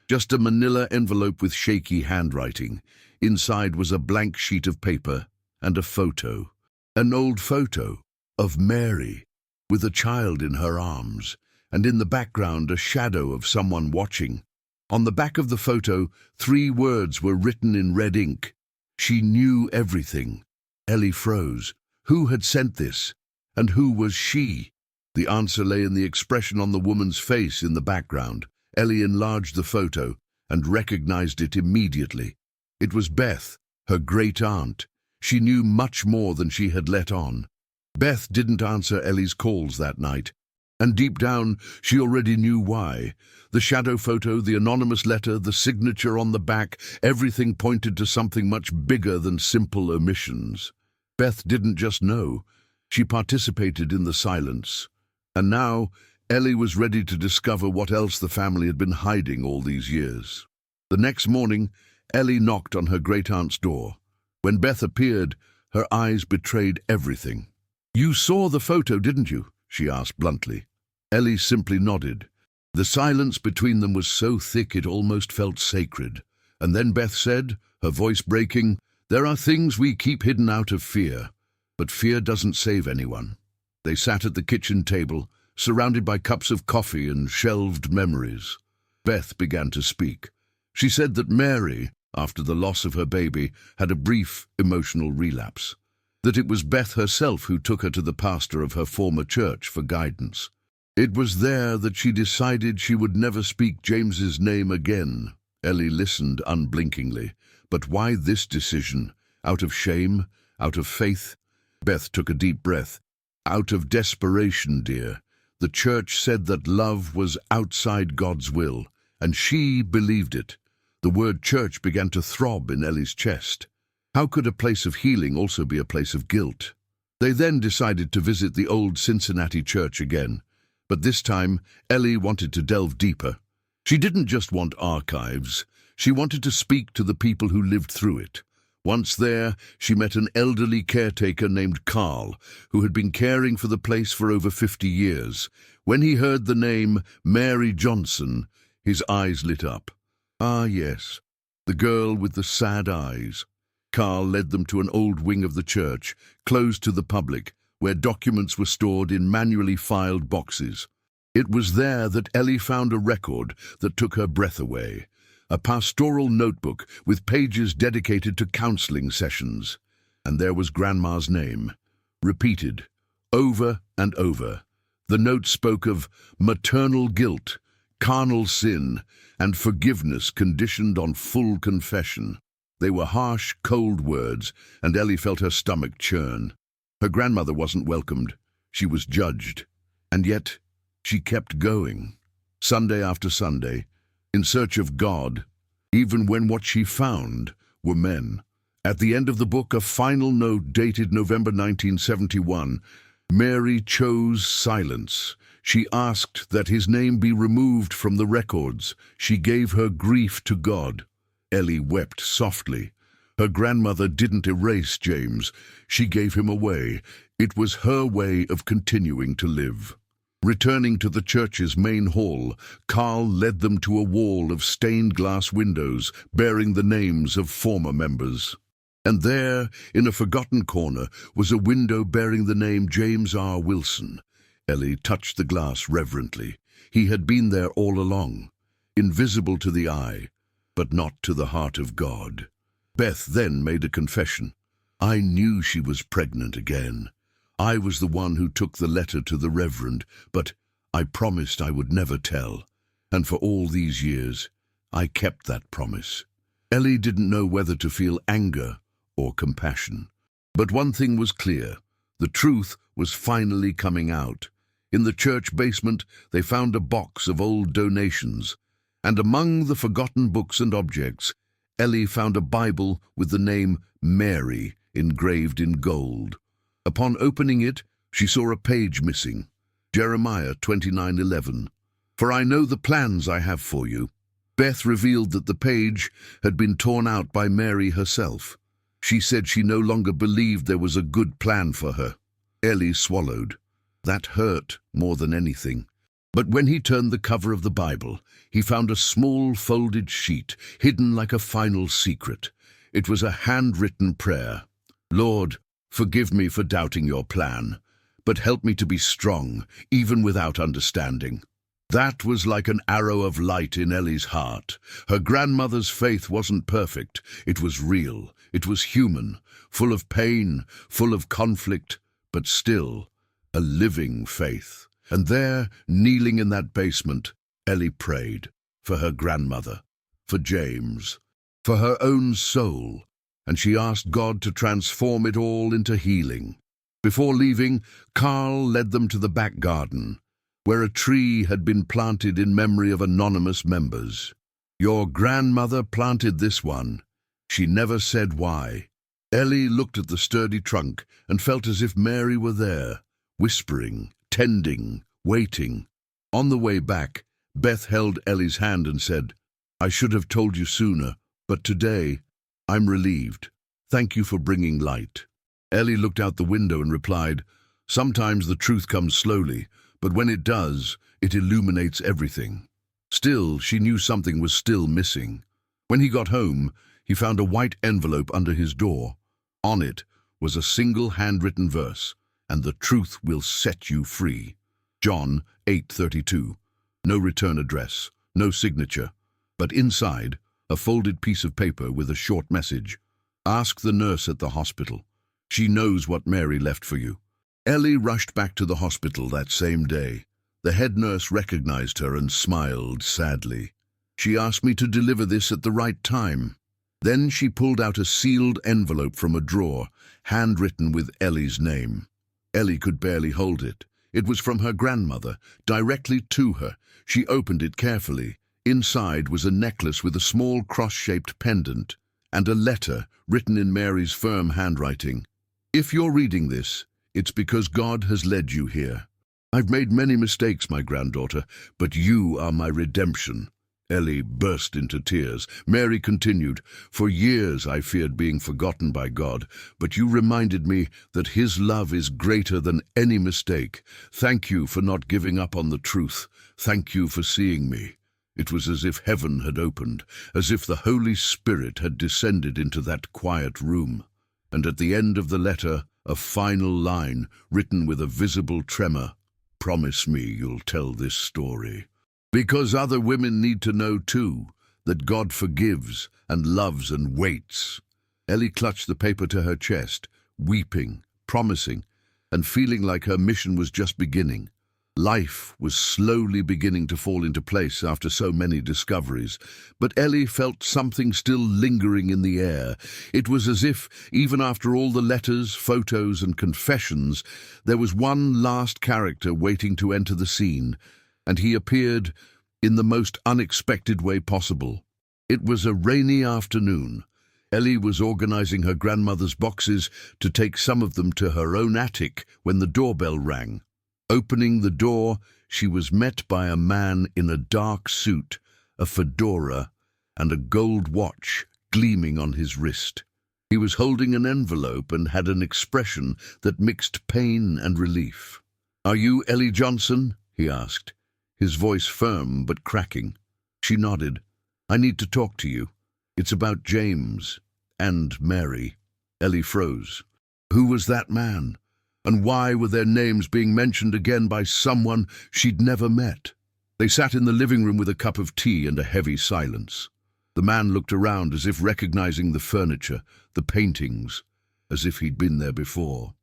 Just a manila envelope with shaky handwriting. Inside was a blank sheet of paper and a photo. An old photo of Mary, with a child in her arms, and in the background a shadow of someone watching. On the back of the photo, 3 words were written in red ink. She knew everything. Ellie froze. Who had sent this? And who was she? The answer lay in the expression on the woman's face in the background. Ellie enlarged the photo and recognized it immediately. It was Beth, her great-aunt. She knew much more than she had let on. Beth didn't answer Ellie's calls that night, and deep down she already knew why. The shadow photo, the anonymous letter, the signature on the back, everything pointed to something much bigger than simple omissions. Beth didn't just know, she participated in the silence. And now Ellie was ready to discover what else the family had been hiding all these years. The next morning, Ellie knocked on her great-aunt's door. When Beth appeared, her eyes betrayed everything. "You saw the photo, didn't you?" she asked bluntly. Ellie simply nodded. The silence between them was so thick it almost felt sacred. And then Beth said, her voice breaking, "There are things we keep hidden out of fear, but fear doesn't save anyone." They sat at the kitchen table, surrounded by cups of coffee and shelved memories. Beth began to speak. She said that Mary, after the loss of her baby, had a brief emotional relapse. That it was Beth herself who took her to the pastor of her former church for guidance. It was there that she decided she would never speak James's name again. Ellie listened unblinkingly. But why this decision? Out of shame? Out of faith? Beth took a deep breath. Out of desperation, dear. The church said that love was outside God's will, and she believed it. The word church began to throb in Ellie's chest. How could a place of healing also be a place of guilt? They then decided to visit the old Cincinnati church again. But this time, Ellie wanted to delve deeper. She didn't just want archives. She wanted to speak to the people who lived through it. Once there, she met an elderly caretaker named Carl, who had been caring for the place for over 50 years. When he heard the name Mary Johnson, his eyes lit up. Ah, yes, the girl with the sad eyes. Carl led them to an old wing of the church, closed to the public, where documents were stored in manually filed boxes. It was there that Ellie found a record that took her breath away. A pastoral notebook with pages dedicated to counseling sessions. And there was Grandma's name, repeated, over and over. The note spoke of maternal guilt, carnal sin, and forgiveness conditioned on full confession. They were harsh, cold words, and Ellie felt her stomach churn. Her grandmother wasn't welcomed. She was judged. And yet, she kept going, Sunday after Sunday, in search of God, even when what she found were men. At the end of the book, a final note dated November 1971, Mary chose silence. She asked that his name be removed from the records. She gave her grief to God. Ellie wept softly. Her grandmother didn't erase James. She gave him away. It was her way of continuing to live. Returning to the church's main hall, Carl led them to a wall of stained glass windows bearing the names of former members. And there, in a forgotten corner, was a window bearing the name James R. Wilson. Ellie touched the glass reverently. He had been there all along, invisible to the eye, but not to the heart of God. Beth then made a confession. I knew she was pregnant again. I was the one who took the letter to the Reverend, but I promised I would never tell. And for all these years, I kept that promise. Ellie didn't know whether to feel anger or compassion. But one thing was clear. The truth was finally coming out. In the church basement, they found a box of old donations. And among the forgotten books and objects, Ellie found a Bible with the name Mary engraved in gold. Upon opening it, She saw a page missing. Jeremiah 29:11. For I know the plans I have for you. Beth revealed that the page had been torn out by Mary herself. She said she no longer believed there was a good plan for her. Ellie swallowed. That hurt more than anything. But when he turned the cover of the Bible, he found a small folded sheet, hidden like a final secret. It was a handwritten prayer. Lord, forgive me for doubting your plan, but help me to be strong, even without understanding. That was like an arrow of light in Ellie's heart. Her grandmother's faith wasn't perfect. It was real. It was human, full of pain, full of conflict, but still a living faith. And there, kneeling in that basement, Ellie prayed for her grandmother, for James, for her own soul, and she asked God to transform it all into healing. Before leaving, Carl led them to the back garden, where a tree had been planted in memory of anonymous members. Your grandmother planted this one. She never said why. Ellie looked at the sturdy trunk and felt as if Mary were there, whispering, tending, waiting. On the way back, Beth held Ellie's hand and said, I should have told you sooner, but today, I'm relieved. Thank you for bringing light. Ellie looked out the window and replied, sometimes the truth comes slowly, but when it does, it illuminates everything. Still, she knew something was still missing. When he got home, he found a white envelope under his door. On it was a single handwritten verse, and the truth will set you free. John 8:32. No return address, no signature, but inside, a folded piece of paper with a short message. Ask the nurse at the hospital. She knows what Mary left for you. Ellie rushed back to the hospital that same day. The head nurse recognized her and smiled sadly. She asked me to deliver this at the right time. Then she pulled out a sealed envelope from a drawer, handwritten with Ellie's name. Ellie could barely hold it. It was from her grandmother, directly to her. She opened it carefully. Inside was a necklace with a small cross-shaped pendant, and a letter written in Mary's firm handwriting. If you're reading this, it's because God has led you here. I've made many mistakes, my granddaughter, but you are my redemption. Ellie burst into tears. Mary continued, for years I feared being forgotten by God, but you reminded me that His love is greater than any mistake. Thank you for not giving up on the truth. Thank you for seeing me. It was as if heaven had opened, as if the Holy Spirit had descended into that quiet room. And at the end of the letter, a final line, written with a visible tremor, promise me you'll tell this story. Because other women need to know too, that God forgives and loves and waits. Ellie clutched the paper to her chest, weeping, promising, and feeling like her mission was just beginning. Life was slowly beginning to fall into place after so many discoveries, but Ellie felt something still lingering in the air. It was as if, even after all the letters, photos, and confessions, there was one last character waiting to enter the scene, and he appeared in the most unexpected way possible. It was a rainy afternoon. Ellie was organizing her grandmother's boxes to take some of them to her own attic when the doorbell rang. Opening the door, she was met by a man in a dark suit, a fedora, and a gold watch gleaming on his wrist. He was holding an envelope and had an expression that mixed pain and relief. Are you Ellie Johnson? He asked, his voice firm but cracking. She nodded. I need to talk to you. It's about James and Mary. Ellie froze. Who was that man? And why were their names being mentioned again by someone she'd never met? They sat in the living room with a cup of tea and a heavy silence. The man looked around as if recognizing the furniture, the paintings, as if he'd been there before.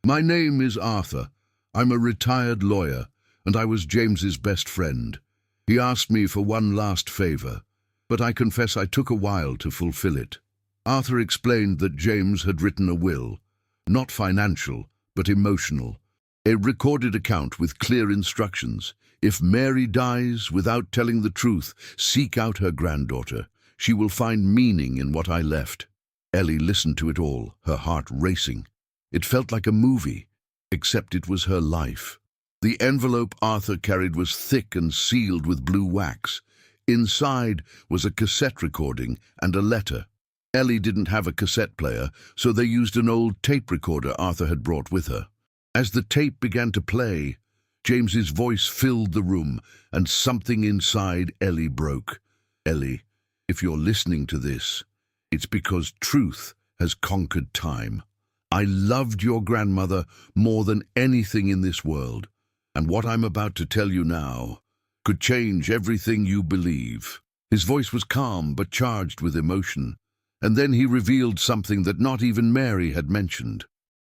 My name is Arthur. I'm a retired lawyer, and I was James's best friend. He asked me for one last favor, but I confess I took a while to fulfill it. Arthur explained that James had written a will, not financial, but emotional, a recorded account with clear instructions. If Mary dies without telling the truth, seek out her granddaughter. She will find meaning in what I left. Ellie listened to it all, her heart racing. It felt like a movie. except it was her life. The envelope Arthur carried was thick and sealed with blue wax. Inside was a cassette recording and a letter. Ellie didn't have a cassette player, so they used an old tape recorder Arthur had brought with her. As the tape began to play, James's voice filled the room, and something inside Ellie broke. Ellie, if you're listening to this, it's because truth has conquered time. I loved your grandmother more than anything in this world, and what I'm about to tell you now could change everything you believe. His voice was calm but charged with emotion, and then he revealed something that not even Mary had mentioned.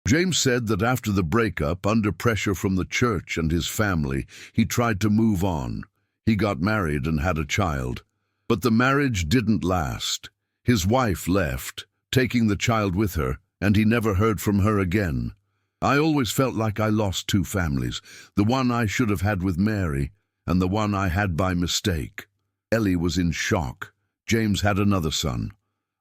James said that after the breakup, under pressure from the church and his family, he tried to move on. He got married and had a child. But the marriage didn't last. His wife left, taking the child with her, and he never heard from her again. I always felt like I lost two families, the one I should have had with Mary, and the one I had by mistake. Ellie was in shock. James had another son,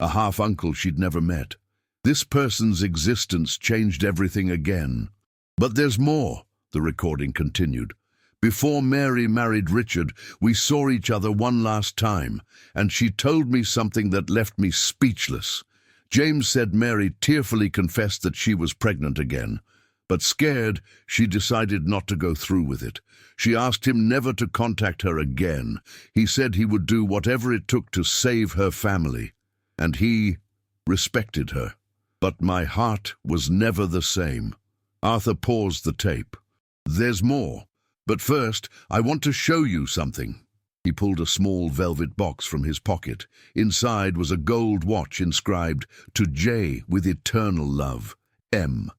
a half-uncle she'd never met. This person's existence changed everything again. But there's more, the recording continued. Before Mary married Richard, we saw each other one last time, and she told me something that left me speechless. James said Mary tearfully confessed that she was pregnant again, but scared, she decided not to go through with it. She asked him never to contact her again. He said he would do whatever it took to save her family, and he respected her. But my heart was never the same. Arthur paused the tape. There's more, but first I want to show you something. He pulled a small velvet box from his pocket. Inside was a gold watch inscribed, "To J with eternal love, M."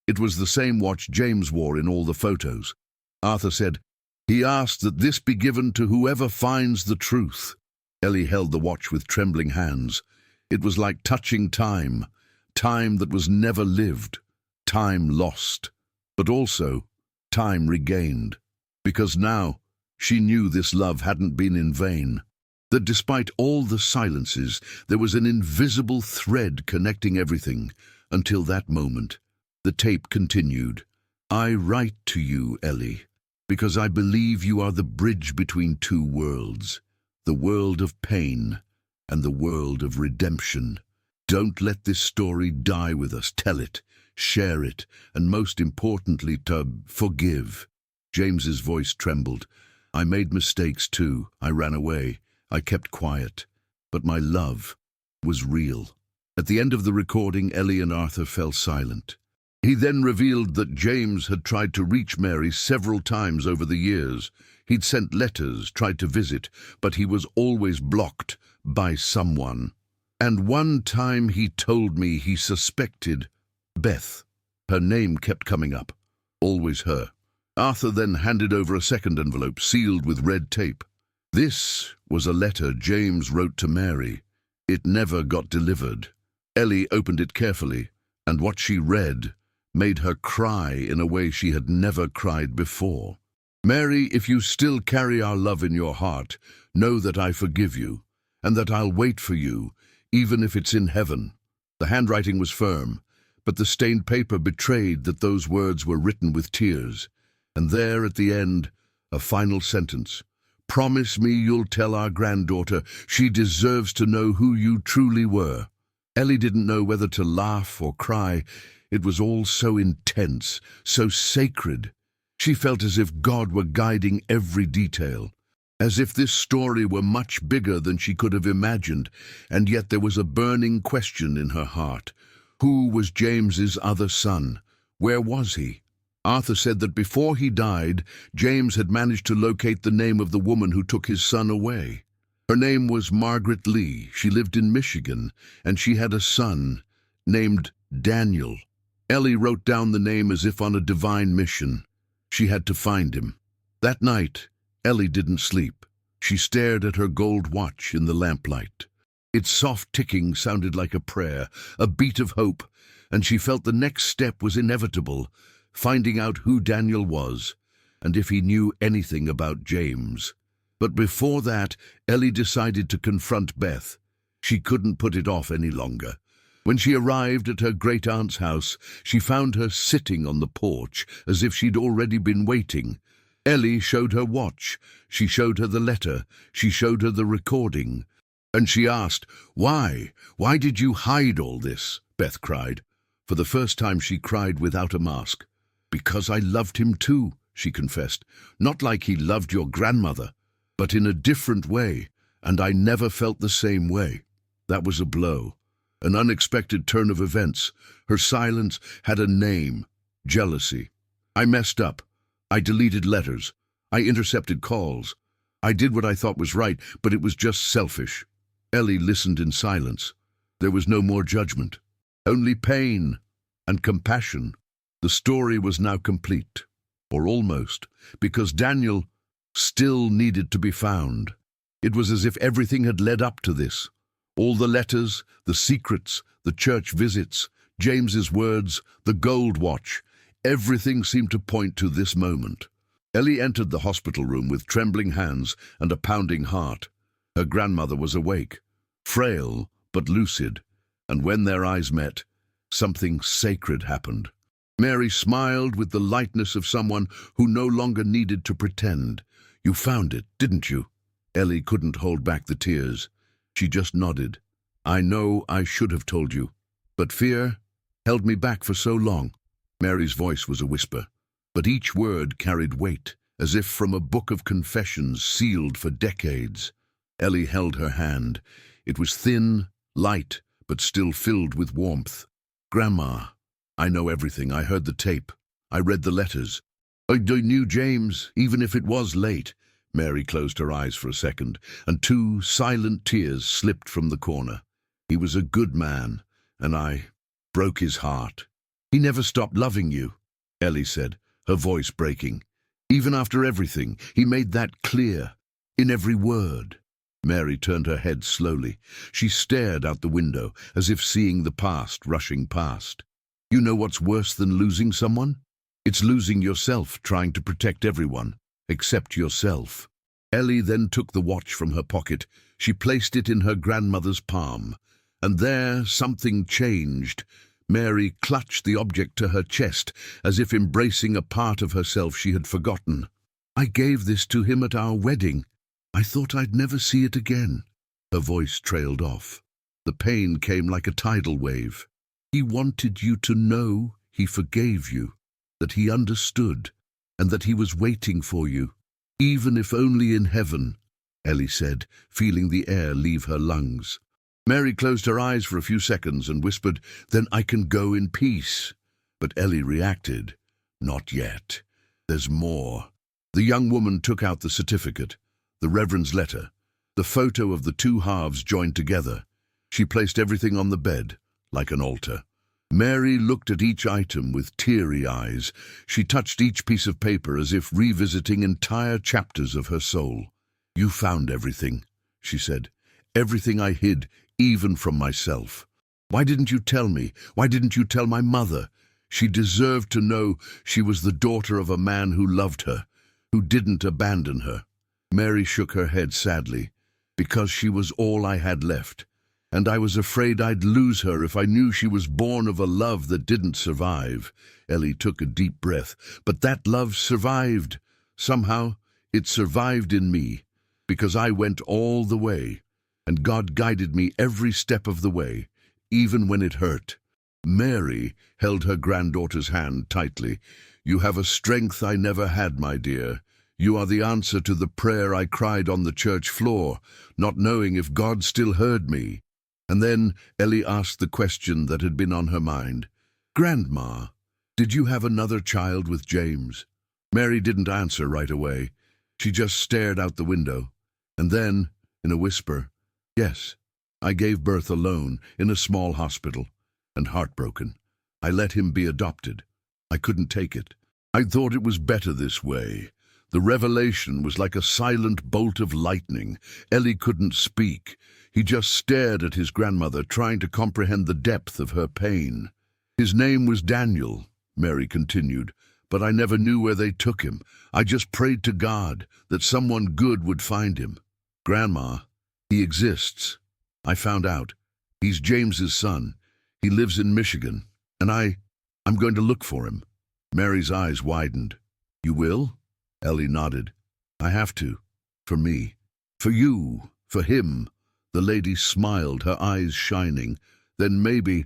It was the same watch James wore in all the photos. Arthur said, "He asked that this be given to whoever finds the truth." Ellie held the watch with trembling hands. It was like touching time. Time that was never lived, time lost, but also time regained. Because now she knew this love hadn't been in vain, that despite all the silences, there was an invisible thread connecting everything. Until that moment, the tape continued. I write to you, Ellie, because I believe you are the bridge between two worlds, the world of pain and the world of redemption. Don't let this story die with us. Tell it, share it, and most importantly, to forgive. James's voice trembled. I made mistakes too. I ran away. I kept quiet. But my love was real. At the end of the recording, Ellie and Arthur fell silent. He then revealed that James had tried to reach Mary several times over the years. He'd sent letters, tried to visit, but he was always blocked by someone. And one time he told me he suspected Beth. Her name kept coming up. Always her. Arthur then handed over a second envelope sealed with red tape. This was a letter James wrote to Mary. It never got delivered. Ellie opened it carefully, and what she read made her cry in a way she had never cried before. Mary, if you still carry our love in your heart, know that I forgive you, and that I'll wait for you, even if it's in heaven. The handwriting was firm, but the stained paper betrayed that those words were written with tears. And there, at the end, a final sentence. Promise me you'll tell our granddaughter she deserves to know who you truly were. Ellie didn't know whether to laugh or cry. It was all so intense, so sacred. She felt as if God were guiding every detail. As if this story were much bigger than she could have imagined, and yet there was a burning question in her heart. Who was James's other son? Where was he? Arthur said that before he died, James had managed to locate the name of the woman who took his son away. Her name was Margaret Lee. She lived in Michigan, and she had a son named Daniel. Ellie wrote down the name as if on a divine mission. She had to find him. That night, Ellie didn't sleep. She stared at her gold watch in the lamplight. Its soft ticking sounded like a prayer, a beat of hope, and she felt the next step was inevitable, finding out who Daniel was, and if he knew anything about James. But before that, Ellie decided to confront Beth. She couldn't put it off any longer. When she arrived at her great-aunt's house, she found her sitting on the porch as if she'd already been waiting. Ellie showed her watch. She showed her the letter. She showed her the recording. And she asked, "Why? Why did you hide all this?" Beth cried. For the first time she cried without a mask. "Because I loved him too," she confessed. "Not like he loved your grandmother, but in a different way, and I never felt the same way." That was a blow. An unexpected turn of events. Her silence had a name: jealousy. "I messed up. I deleted letters. I intercepted calls. I did what I thought was right, but it was just selfish." Ellie listened in silence. There was no more judgment, only pain and compassion. The story was now complete, or almost, because Daniel still needed to be found. It was as if everything had led up to this. All the letters, the secrets, the church visits, James's words, the gold watch, everything seemed to point to this moment. Ellie entered the hospital room with trembling hands and a pounding heart. Her grandmother was awake, frail but lucid, and when their eyes met, something sacred happened. Mary smiled with the lightness of someone who no longer needed to pretend. "You found it, didn't you?" Ellie couldn't hold back the tears. She just nodded. "I know I should have told you, but fear held me back for so long." Mary's voice was a whisper, but each word carried weight, as if from a book of confessions sealed for decades. Ellie held her hand. It was thin, light, but still filled with warmth. "Grandma, I know everything. I heard the tape. I read the letters. I knew James, even if it was late." Mary closed her eyes for a second, and 2 silent tears slipped from the corner. "He was a good man, and I broke his heart." "He never stopped loving you," Ellie said, her voice breaking. "Even after everything, he made that clear, in every word." Mary turned her head slowly. She stared out the window, as if seeing the past rushing past. "You know what's worse than losing someone? It's losing yourself, trying to protect everyone, except yourself." Ellie then took the watch from her pocket. She placed it in her grandmother's palm. And there something changed. Mary clutched the object to her chest, as if embracing a part of herself she had forgotten. "I gave this to him at our wedding. I thought I'd never see it again." Her voice trailed off. The pain came like a tidal wave. "He wanted you to know he forgave you, that he understood, and that he was waiting for you, even if only in heaven," Ellie said, feeling the air leave her lungs. Mary closed her eyes for a few seconds and whispered, "Then I can go in peace." But Ellie reacted, "Not yet. There's more." The young woman took out the certificate, the Reverend's letter, the photo of the 2 halves joined together. She placed everything on the bed, like an altar. Mary looked at each item with teary eyes. She touched each piece of paper as if revisiting entire chapters of her soul. "You found everything," she said. "Everything I hid, even from myself. Why didn't you tell me? Why didn't you tell my mother? She deserved to know she was the daughter of a man who loved her, who didn't abandon her." Mary shook her head sadly. "Because she was all I had left. And I was afraid I'd lose her if I knew she was born of a love that didn't survive." Ellie took a deep breath. "But that love survived. Somehow, it survived in me, because I went all the way, and God guided me every step of the way, even when it hurt." Mary held her granddaughter's hand tightly. "You have a strength I never had, my dear. You are the answer to the prayer I cried on the church floor, not knowing if God still heard me." And then Ellie asked the question that had been on her mind. "Grandma, did you have another child with James?" Mary didn't answer right away. She just stared out the window. And then, in a whisper, "Yes, I gave birth alone in a small hospital, and heartbroken. I let him be adopted. I couldn't take it. I thought it was better this way." The revelation was like a silent bolt of lightning. Ellie couldn't speak. He just stared at his grandmother, trying to comprehend the depth of her pain. "His name was Daniel," Mary continued, "but I never knew where they took him. I just prayed to God that someone good would find him. Grandma, he exists. I found out. He's James's son. He lives in Michigan, and I'm going to look for him." Mary's eyes widened. "You will?" Ellie nodded. "I have to. For me. For you. For him." The lady smiled, her eyes shining. "Then maybe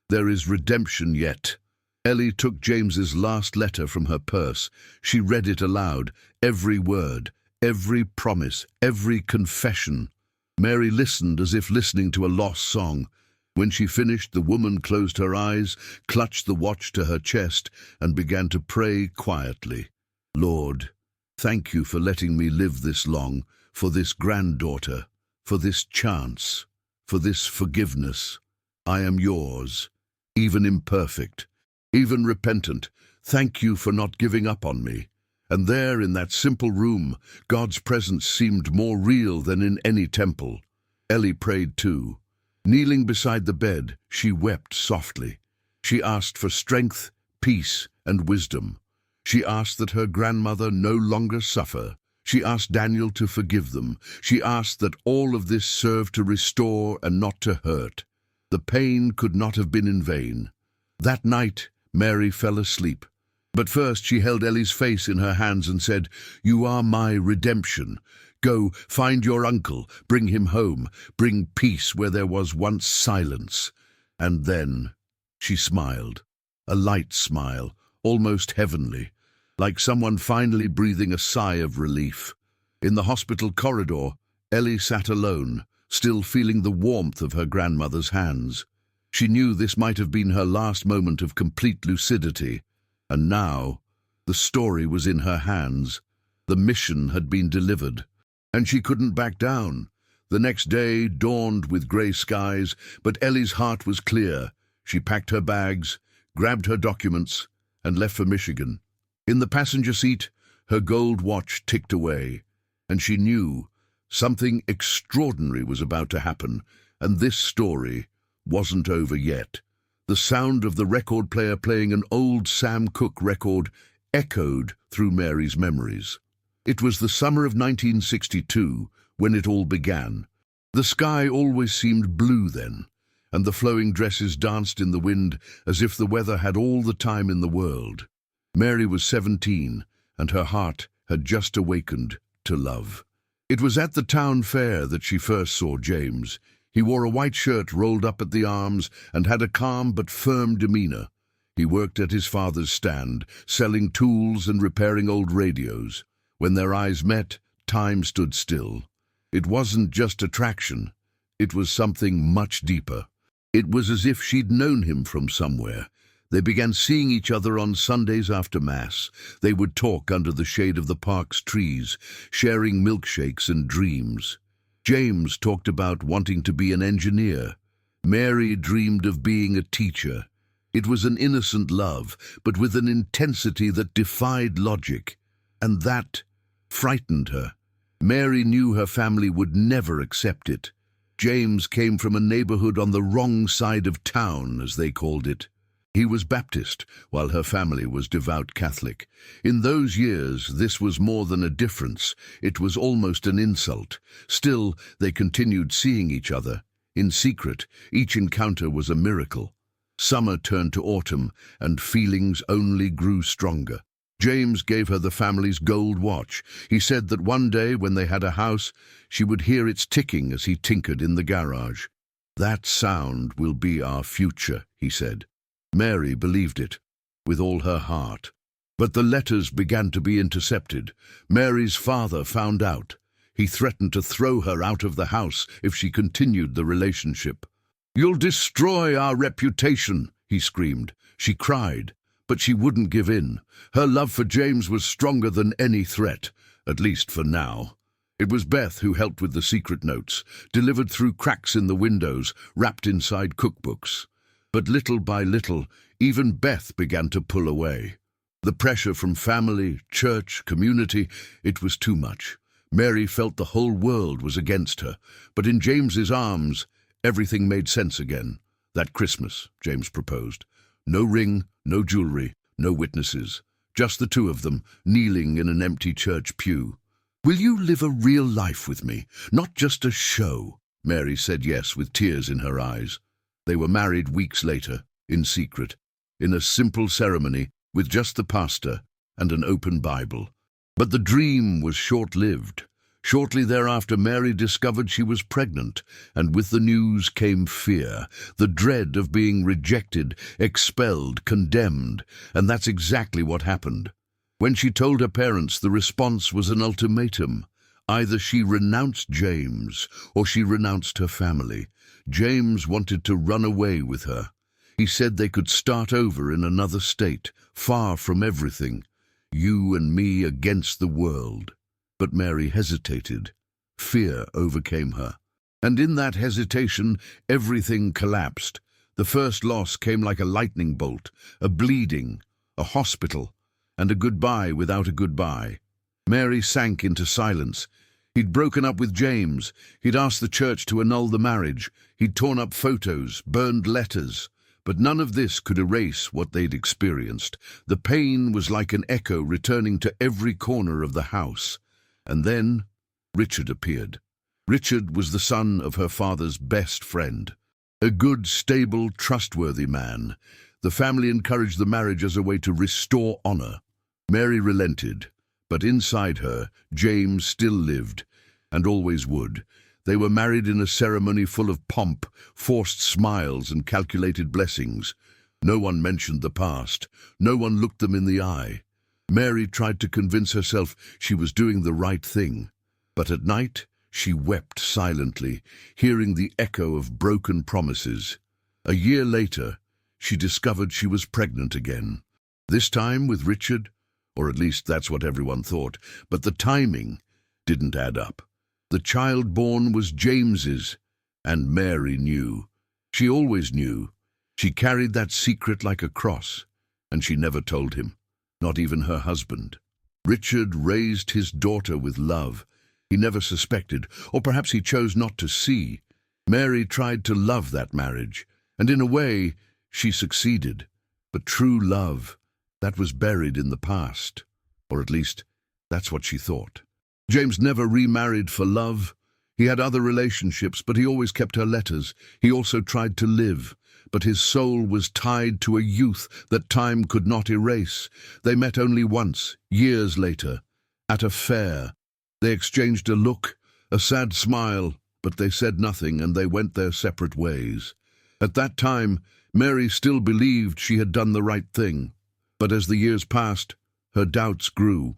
there is redemption yet." Ellie took James's last letter from her purse. She read it aloud, every word, every promise, every confession. Mary listened as if listening to a lost song. When she finished, the woman closed her eyes, clutched the watch to her chest, and began to pray quietly. "Lord, thank you for letting me live this long, for this granddaughter, for this chance, for this forgiveness. I am yours, even imperfect, even repentant. Thank you for not giving up on me." And there, in that simple room, God's presence seemed more real than in any temple. Ellie prayed too. Kneeling beside the bed, she wept softly. She asked for strength, peace, and wisdom. She asked that her grandmother no longer suffer. She asked Daniel to forgive them. She asked that all of this serve to restore and not to hurt. The pain could not have been in vain. That night, Mary fell asleep. But first she held Ellie's face in her hands and said, "You are my redemption. Go, find your uncle, bring him home, bring peace where there was once silence." And then she smiled, a light smile, almost heavenly, like someone finally breathing a sigh of relief. In the hospital corridor, Ellie sat alone, still feeling the warmth of her grandmother's hands. She knew this might have been her last moment of complete lucidity. And now, the story was in her hands. The mission had been delivered, and she couldn't back down. The next day dawned with grey skies, but Ellie's heart was clear. She packed her bags, grabbed her documents, and left for Michigan. In the passenger seat, her gold watch ticked away, and she knew something extraordinary was about to happen, and this story wasn't over yet. The sound of the record player playing an old Sam Cooke record echoed through Mary's memories. It was the summer of 1962 when it all began. The sky always seemed blue then, and the flowing dresses danced in the wind as if the weather had all the time in the world. Mary was 17, and her heart had just awakened to love. It was at the town fair that she first saw James. He wore a white shirt rolled up at the arms and had a calm but firm demeanor. He worked at his father's stand, selling tools and repairing old radios. When their eyes met, time stood still. It wasn't just attraction. It was something much deeper. It was as if she'd known him from somewhere. They began seeing each other on Sundays after Mass. They would talk under the shade of the park's trees, sharing milkshakes and dreams. James talked about wanting to be an engineer. Mary dreamed of being a teacher. It was an innocent love, but with an intensity that defied logic. And that frightened her. Mary knew her family would never accept it. James came from a neighborhood on the wrong side of town, as they called it. He was Baptist, while her family was devout Catholic. In those years, this was more than a difference. It was almost an insult. Still, they continued seeing each other. In secret, each encounter was a miracle. Summer turned to autumn, and feelings only grew stronger. James gave her the family's gold watch. He said that one day, when they had a house, she would hear its ticking as he tinkered in the garage. "That sound will be our future," he said. Mary believed it, with all her heart. But the letters began to be intercepted. Mary's father found out. He threatened to throw her out of the house if she continued the relationship. "You'll destroy our reputation," he screamed. She cried, but she wouldn't give in. Her love for James was stronger than any threat, at least for now. It was Beth who helped with the secret notes, delivered through cracks in the windows, wrapped inside cookbooks. But little by little, even Beth began to pull away. The pressure from family, church, community, it was too much. Mary felt the whole world was against her. But in James's arms, everything made sense again. That Christmas, James proposed. No ring, no jewelry, no witnesses. Just the two of them, kneeling in an empty church pew. "Will you live a real life with me, not just a show?" Mary said yes with tears in her eyes. They were married weeks later, in secret, in a simple ceremony with just the pastor and an open Bible. But the dream was short-lived. Shortly thereafter, Mary discovered she was pregnant, and with the news came fear, the dread of being rejected, expelled, condemned, and that's exactly what happened. When she told her parents, the response was an ultimatum. Either she renounced James, or she renounced her family. James wanted to run away with her. He said they could start over in another state, far from everything. You and me against the world. But Mary hesitated. Fear overcame her. And in that hesitation, everything collapsed. The first loss came like a lightning bolt, a bleeding, a hospital, and a goodbye without a goodbye. Mary sank into silence. He'd broken up with James. He'd asked the church to annul the marriage. He'd torn up photos, burned letters. But none of this could erase what they'd experienced. The pain was like an echo returning to every corner of the house. And then Richard appeared. Richard was the son of her father's best friend. A good, stable, trustworthy man. The family encouraged the marriage as a way to restore honor. Mary relented, but inside her, James still lived, and always would. They were married in a ceremony full of pomp, forced smiles, and calculated blessings. No one mentioned the past. No one looked them in the eye. Mary tried to convince herself she was doing the right thing. But at night, she wept silently, hearing the echo of broken promises. A year later, she discovered she was pregnant again. This time with Richard, or at least that's what everyone thought, but the timing didn't add up. The child born was James's, and Mary knew. She always knew. She carried that secret like a cross, and she never told him, not even her husband. Richard raised his daughter with love. He never suspected, or perhaps he chose not to see. Mary tried to love that marriage, and in a way, she succeeded. But true love, that was buried in the past, or at least, that's what she thought. James never remarried for love. He had other relationships, but he always kept her letters. He also tried to live, but his soul was tied to a youth that time could not erase. They met only once, years later, at a fair. They exchanged a look, a sad smile, but they said nothing, and they went their separate ways. At that time, Mary still believed she had done the right thing. But as the years passed, her doubts grew.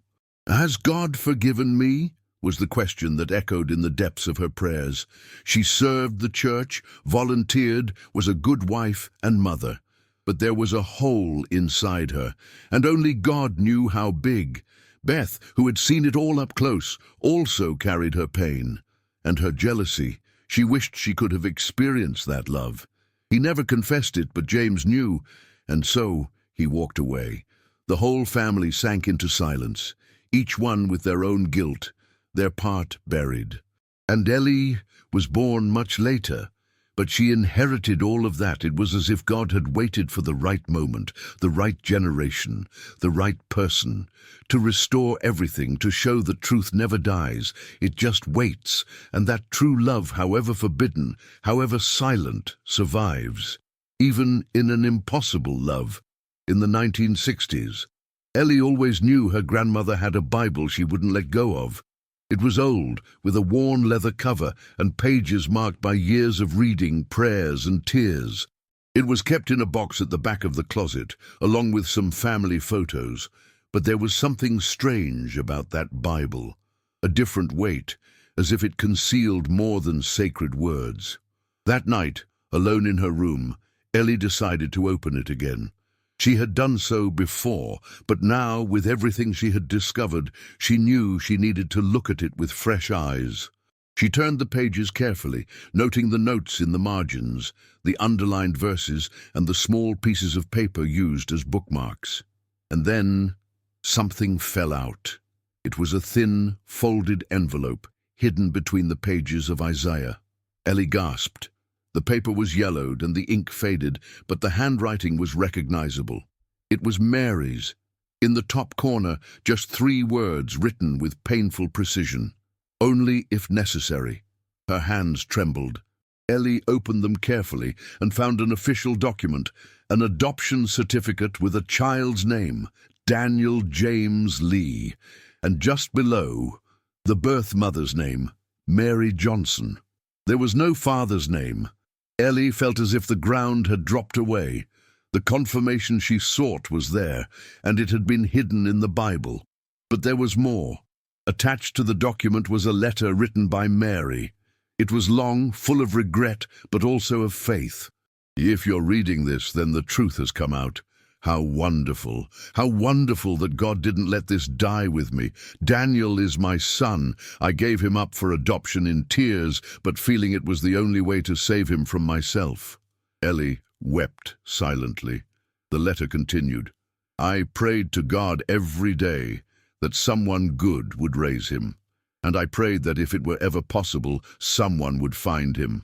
"Has God forgiven me?" was the question that echoed in the depths of her prayers. She served the church, volunteered, was a good wife and mother. But there was a hole inside her, and only God knew how big. Beth, who had seen it all up close, also carried her pain. And her jealousy. She wished she could have experienced that love. He never confessed it, but James knew, and so he walked away. The whole family sank into silence, each one with their own guilt, their part buried. And Ellie was born much later, but she inherited all of that. It was as if God had waited for the right moment, the right generation, the right person, to restore everything, to show that truth never dies. It just waits, and that true love, however forbidden, however silent, survives. Even in an impossible love. In the 1960s, Ellie always knew her grandmother had a Bible she wouldn't let go of. It was old, with a worn leather cover and pages marked by years of reading, prayers, and tears. It was kept in a box at the back of the closet, along with some family photos. But there was something strange about that Bible, a different weight, as if it concealed more than sacred words. That night, alone in her room, Ellie decided to open it again. She had done so before, but now, with everything she had discovered, she knew she needed to look at it with fresh eyes. She turned the pages carefully, noting the notes in the margins, the underlined verses, and the small pieces of paper used as bookmarks. And then something fell out. It was a thin, folded envelope, hidden between the pages of Isaiah. Ellie gasped. The paper was yellowed and the ink faded, but the handwriting was recognizable. It was Mary's. In the top corner, just 3 words written with painful precision. Only if necessary. Her hands trembled. Ellie opened them carefully and found an official document, an adoption certificate with a child's name, Daniel James Lee, and just below, the birth mother's name, Mary Johnson. There was no father's name. Ellie felt as if the ground had dropped away. The confirmation she sought was there, and it had been hidden in the Bible. But there was more. Attached to the document was a letter written by Mary. It was long, full of regret, but also of faith. If you're reading this, then the truth has come out. How wonderful that God didn't let this die with me. Daniel is my son. I gave him up for adoption in tears, but feeling it was the only way to save him from myself. Ellie wept silently. The letter continued. I prayed to God every day that someone good would raise him. And I prayed that if it were ever possible, someone would find him.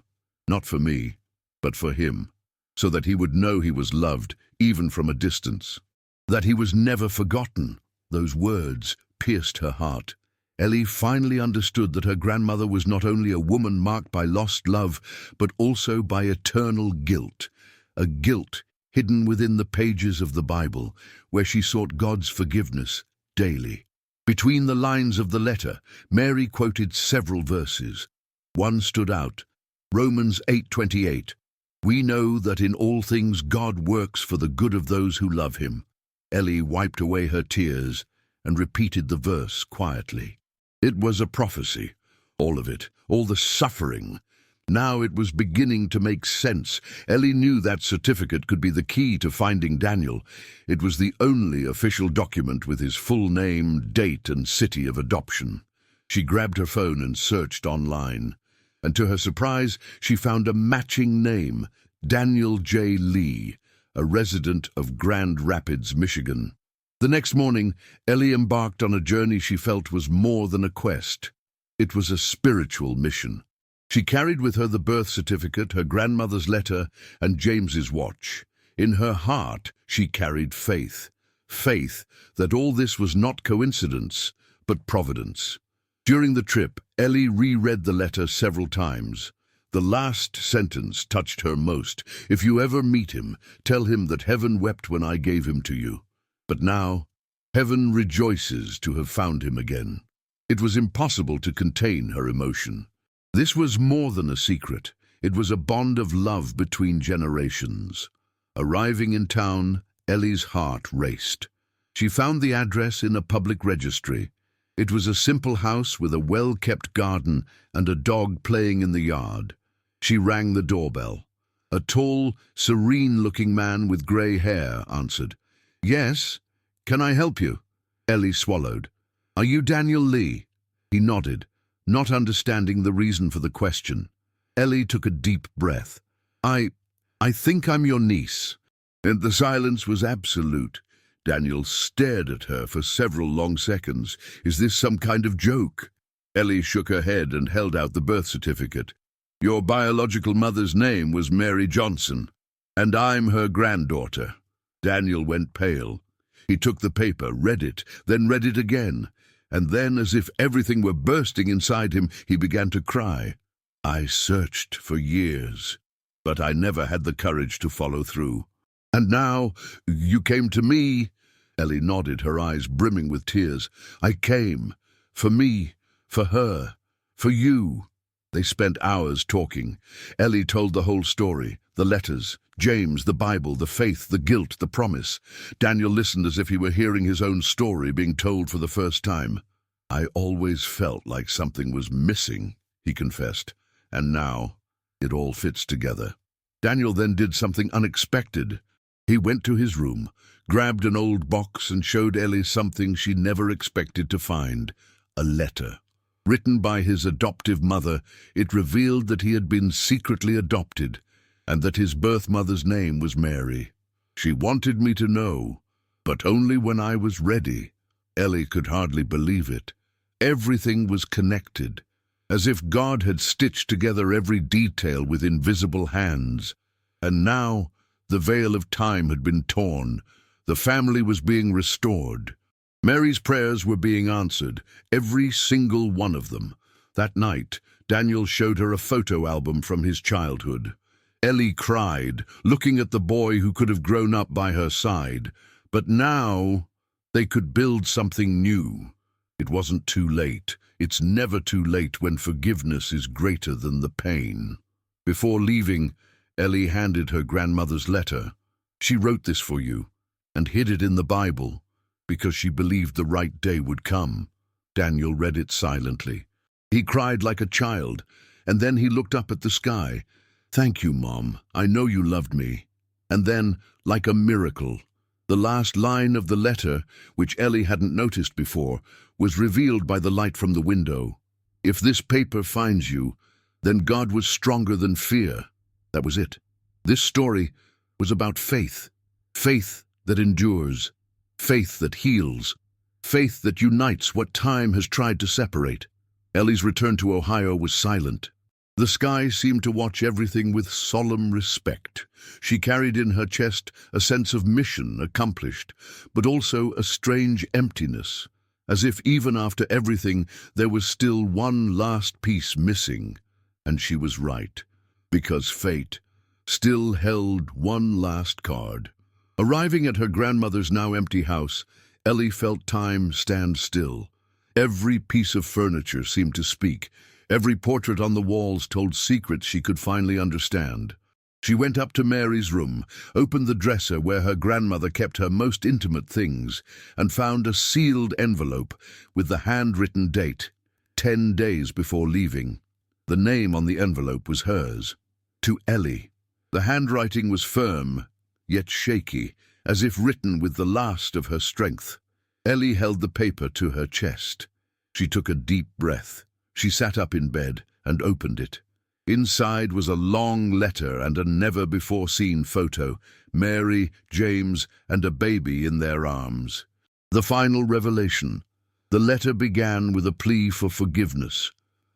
Not for me, but for him. So that he would know he was loved, even from a distance. That he was never forgotten. Those words pierced her heart. Ellie finally understood that her grandmother was not only a woman marked by lost love, but also by eternal guilt. A guilt hidden within the pages of the Bible, where she sought God's forgiveness daily. Between the lines of the letter, Mary quoted several verses. One stood out, Romans 8:28. We know that in all things God works for the good of those who love him. Ellie wiped away her tears and repeated the verse quietly. It was a prophecy, all of it, all the suffering. Now it was beginning to make sense. Ellie knew that certificate could be the key to finding Daniel. It was the only official document with his full name, date, and city of adoption. She grabbed her phone and searched online. And to her surprise, she found a matching name, Daniel J. Lee, a resident of Grand Rapids, Michigan. The next morning, Ellie embarked on a journey she felt was more than a quest. It was a spiritual mission. She carried with her the birth certificate, her grandmother's letter, and James's watch. In her heart, she carried faith. Faith that all this was not coincidence, but providence. During the trip, Ellie reread the letter several times. The last sentence touched her most. If you ever meet him, tell him that heaven wept when I gave him to you. But now, heaven rejoices to have found him again. It was impossible to contain her emotion. This was more than a secret. It was a bond of love between generations. Arriving in town, Ellie's heart raced. She found the address in a public registry. It was a simple house with a well-kept garden and a dog playing in the yard. She rang the doorbell. A tall, serene-looking man with grey hair answered. Yes, can I help you? Ellie swallowed. Are you Daniel Lee? He nodded, not understanding the reason for the question. Ellie took a deep breath. I think I'm your niece. And the silence was absolute. Daniel stared at her for several long seconds. Is this some kind of joke? Ellie shook her head and held out the birth certificate. Your biological mother's name was Mary Johnson, and I'm her granddaughter. Daniel went pale. He took the paper, read it, then read it again. And then, as if everything were bursting inside him, he began to cry. I searched for years, but I never had the courage to follow through. And now, you came to me. Ellie nodded, her eyes brimming with tears. I came. For me, for her, for you. They spent hours talking. Ellie told the whole story, the letters, James, the Bible, the faith, the guilt, the promise. Daniel listened as if he were hearing his own story being told for the first time. I always felt like something was missing, he confessed, and now it all fits together. Daniel then did something unexpected. He went to his room, grabbed an old box and showed Ellie something she never expected to find, a letter. Written by his adoptive mother, it revealed that he had been secretly adopted and that his birth mother's name was Mary. She wanted me to know, but only when I was ready. Ellie could hardly believe it. Everything was connected, as if God had stitched together every detail with invisible hands. And now the veil of time had been torn. The family was being restored. Mary's prayers were being answered, every single one of them. That night, Daniel showed her a photo album from his childhood. Ellie cried, looking at the boy who could have grown up by her side. But now they could build something new. It wasn't too late. It's never too late when forgiveness is greater than the pain. Before leaving, Ellie handed her grandmother's letter. She wrote this for you and hid it in the Bible because she believed the right day would come. Daniel read it silently. He cried like a child, and then he looked up at the sky. "Thank you, Mom. I know you loved me." And then, like a miracle, the last line of the letter, which Ellie hadn't noticed before, was revealed by the light from the window. "If this paper finds you, then God was stronger than fear." That was it. This story was about faith. Faith that endures. Faith that heals. Faith that unites what time has tried to separate. Ellie's return to Ohio was silent. The sky seemed to watch everything with solemn respect. She carried in her chest a sense of mission accomplished, but also a strange emptiness, as if even after everything there was still one last piece missing. And she was right, because fate still held one last card. Arriving at her grandmother's now empty house, Ellie felt time stand still. Every piece of furniture seemed to speak. Every portrait on the walls told secrets she could finally understand. She went up to Mary's room, opened the dresser where her grandmother kept her most intimate things, and found a sealed envelope with the handwritten date, 10 days before leaving. The name on the envelope was hers. To Ellie. The handwriting was firm, yet shaky, as if written with the last of her strength. Ellie held the paper to her chest. She took a deep breath. She sat up in bed and opened it. Inside was a long letter and a never-before-seen photo, Mary, James, and a baby in their arms. The final revelation. The letter began with a plea for forgiveness.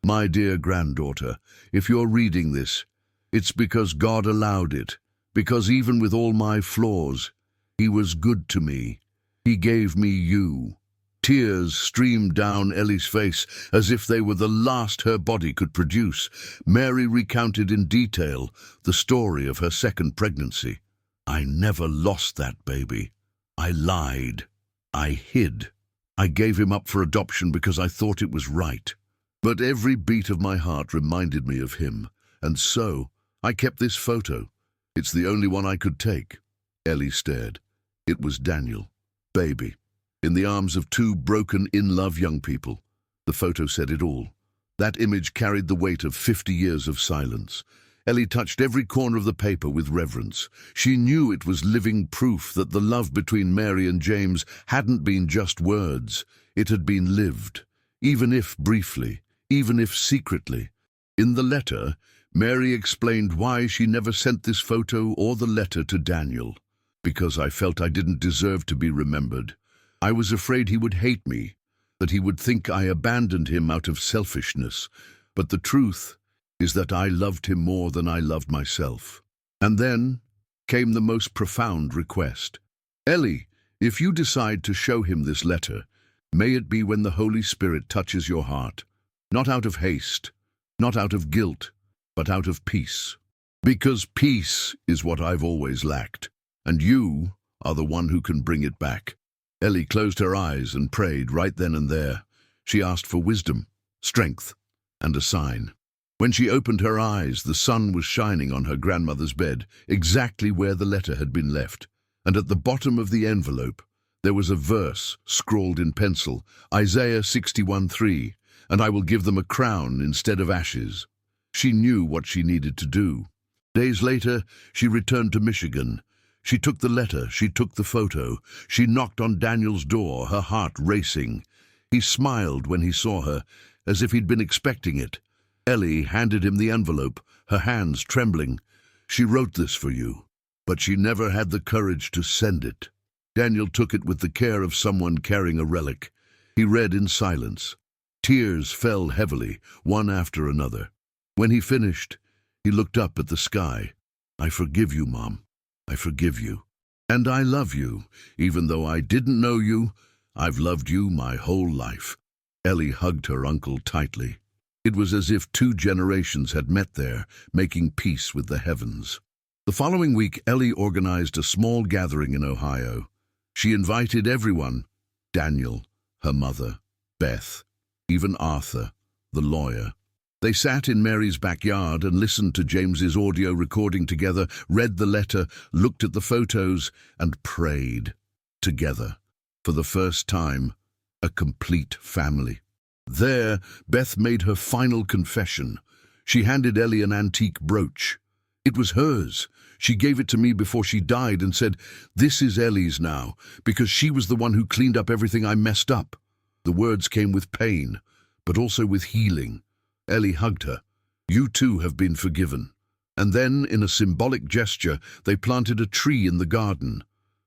"My dear granddaughter, if you're reading this, it's because God allowed it, because even with all my flaws, He was good to me. He gave me you." Tears streamed down Ellie's face as if they were the last her body could produce. Mary recounted in detail the story of her second pregnancy. "I never lost that baby. I lied. I hid. I gave him up for adoption because I thought it was right. But every beat of my heart reminded me of him, and so I kept this photo. It's the only one I could take." Ellie stared. It was Daniel, baby, in the arms of two broken, in-love young people. The photo said it all. That image carried the weight of 50 years of silence. Ellie touched every corner of the paper with reverence. She knew it was living proof that the love between Mary and James hadn't been just words. It had been lived, even if briefly, even if secretly. In the letter, Mary explained why she never sent this photo or the letter to Daniel. "Because I felt I didn't deserve to be remembered. I was afraid he would hate me, that he would think I abandoned him out of selfishness. But the truth is that I loved him more than I loved myself." And then came the most profound request. "Ellie, if you decide to show him this letter, may it be when the Holy Spirit touches your heart, not out of haste, not out of guilt, but out of peace. Because peace is what I've always lacked, and you are the one who can bring it back." Ellie closed her eyes and prayed right then and there. She asked for wisdom, strength, and a sign. When she opened her eyes, the sun was shining on her grandmother's bed, exactly where the letter had been left. And at the bottom of the envelope, there was a verse scrawled in pencil, Isaiah 61:3, "And I will give them a crown instead of ashes." She knew what she needed to do. Days later, she returned to Michigan. She took the letter, she took the photo. She knocked on Daniel's door, her heart racing. He smiled when he saw her, as if he'd been expecting it. Ellie handed him the envelope, her hands trembling. "She wrote this for you, but she never had the courage to send it." Daniel took it with the care of someone carrying a relic. He read in silence. Tears fell heavily, one after another. When he finished, he looked up at the sky. "I forgive you, Mom. I forgive you. And I love you. Even though I didn't know you, I've loved you my whole life." Ellie hugged her uncle tightly. It was as if two generations had met there, making peace with the heavens. The following week, Ellie organized a small gathering in Ohio. She invited everyone: Daniel, her mother, Beth, even Arthur, the lawyer. They sat in Mary's backyard and listened to James's audio recording together, read the letter, looked at the photos, and prayed together. For the first time, a complete family. There, Beth made her final confession. She handed Ellie an antique brooch. It was hers. She gave it to me before she died and said, "This is Ellie's now, because she was the one who cleaned up everything I messed up." The words came with pain, but also with healing. Ellie hugged her. "You too have been forgiven." And then, in a symbolic gesture, they planted a tree in the garden.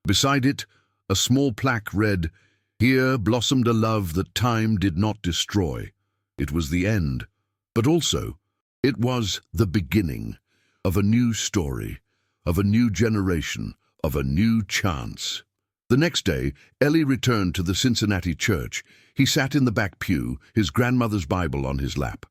Beside it, a small plaque read, "Here blossomed a love that time did not destroy." It was the end, but also, it was the beginning of a new story, of a new generation, of a new chance. The next day, Ellie returned to the Cincinnati church. He sat in the back pew, his grandmother's Bible on his lap.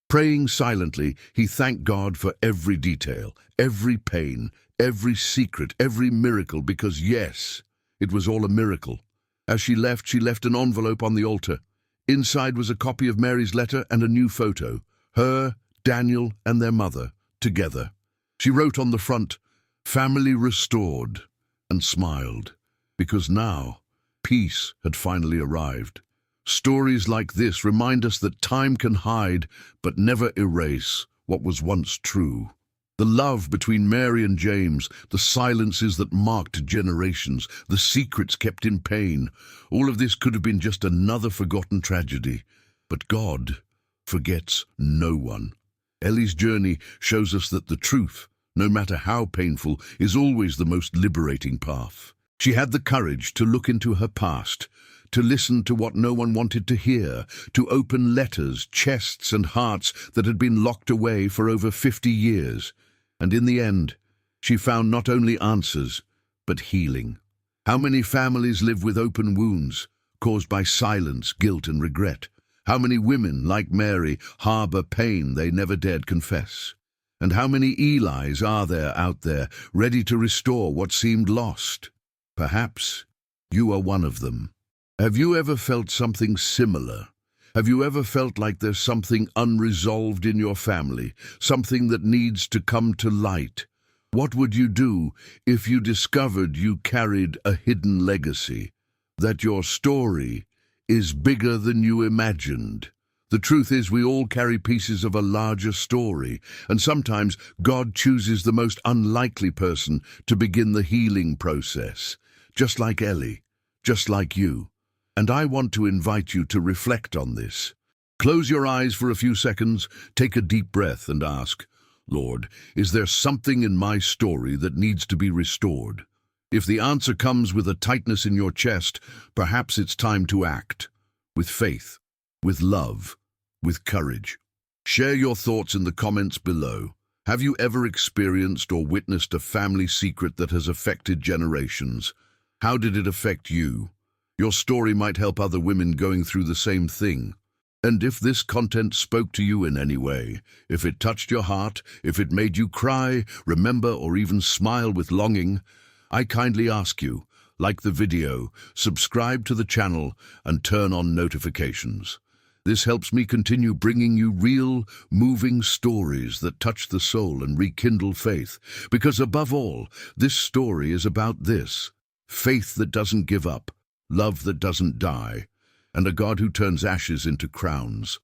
Praying silently, he thanked God for every detail, every pain, every secret, every miracle, because yes, it was all a miracle. As she left an envelope on the altar. Inside was a copy of Mary's letter and a new photo, her, Daniel, and their mother, together. She wrote on the front, "Family restored," and smiled, because now peace had finally arrived. Stories like this remind us that time can hide but never erase what was once true. The love between Mary and James, the silences that marked generations, the secrets kept in pain, all of this could have been just another forgotten tragedy. But God forgets no one. Ellie's journey shows us that the truth, no matter how painful, is always the most liberating path. She had the courage to look into her past, to listen to what no one wanted to hear, to open letters, chests, and hearts that had been locked away for over 50 years. And in the end, she found not only answers, but healing. How many families live with open wounds, caused by silence, guilt, and regret? How many women, like Mary, harbor pain they never dared confess? And how many Elis are there out there, ready to restore what seemed lost? Perhaps you are one of them. Have you ever felt something similar? Have you ever felt like there's something unresolved in your family, something that needs to come to light? What would you do if you discovered you carried a hidden legacy, that your story is bigger than you imagined? The truth is, we all carry pieces of a larger story, and sometimes God chooses the most unlikely person to begin the healing process, just like Ellie, just like you. And I want to invite you to reflect on this. Close your eyes for a few seconds, take a deep breath and ask, "Lord, is there something in my story that needs to be restored?" If the answer comes with a tightness in your chest, perhaps it's time to act. With faith, with love, with courage. Share your thoughts in the comments below. Have you ever experienced or witnessed a family secret that has affected generations? How did it affect you? Your story might help other women going through the same thing. And if this content spoke to you in any way, if it touched your heart, if it made you cry, remember, or even smile with longing, I kindly ask you, like the video, subscribe to the channel, and turn on notifications. This helps me continue bringing you real, moving stories that touch the soul and rekindle faith. Because above all, this story is about this: faith that doesn't give up, love that doesn't die, and a God who turns ashes into crowns.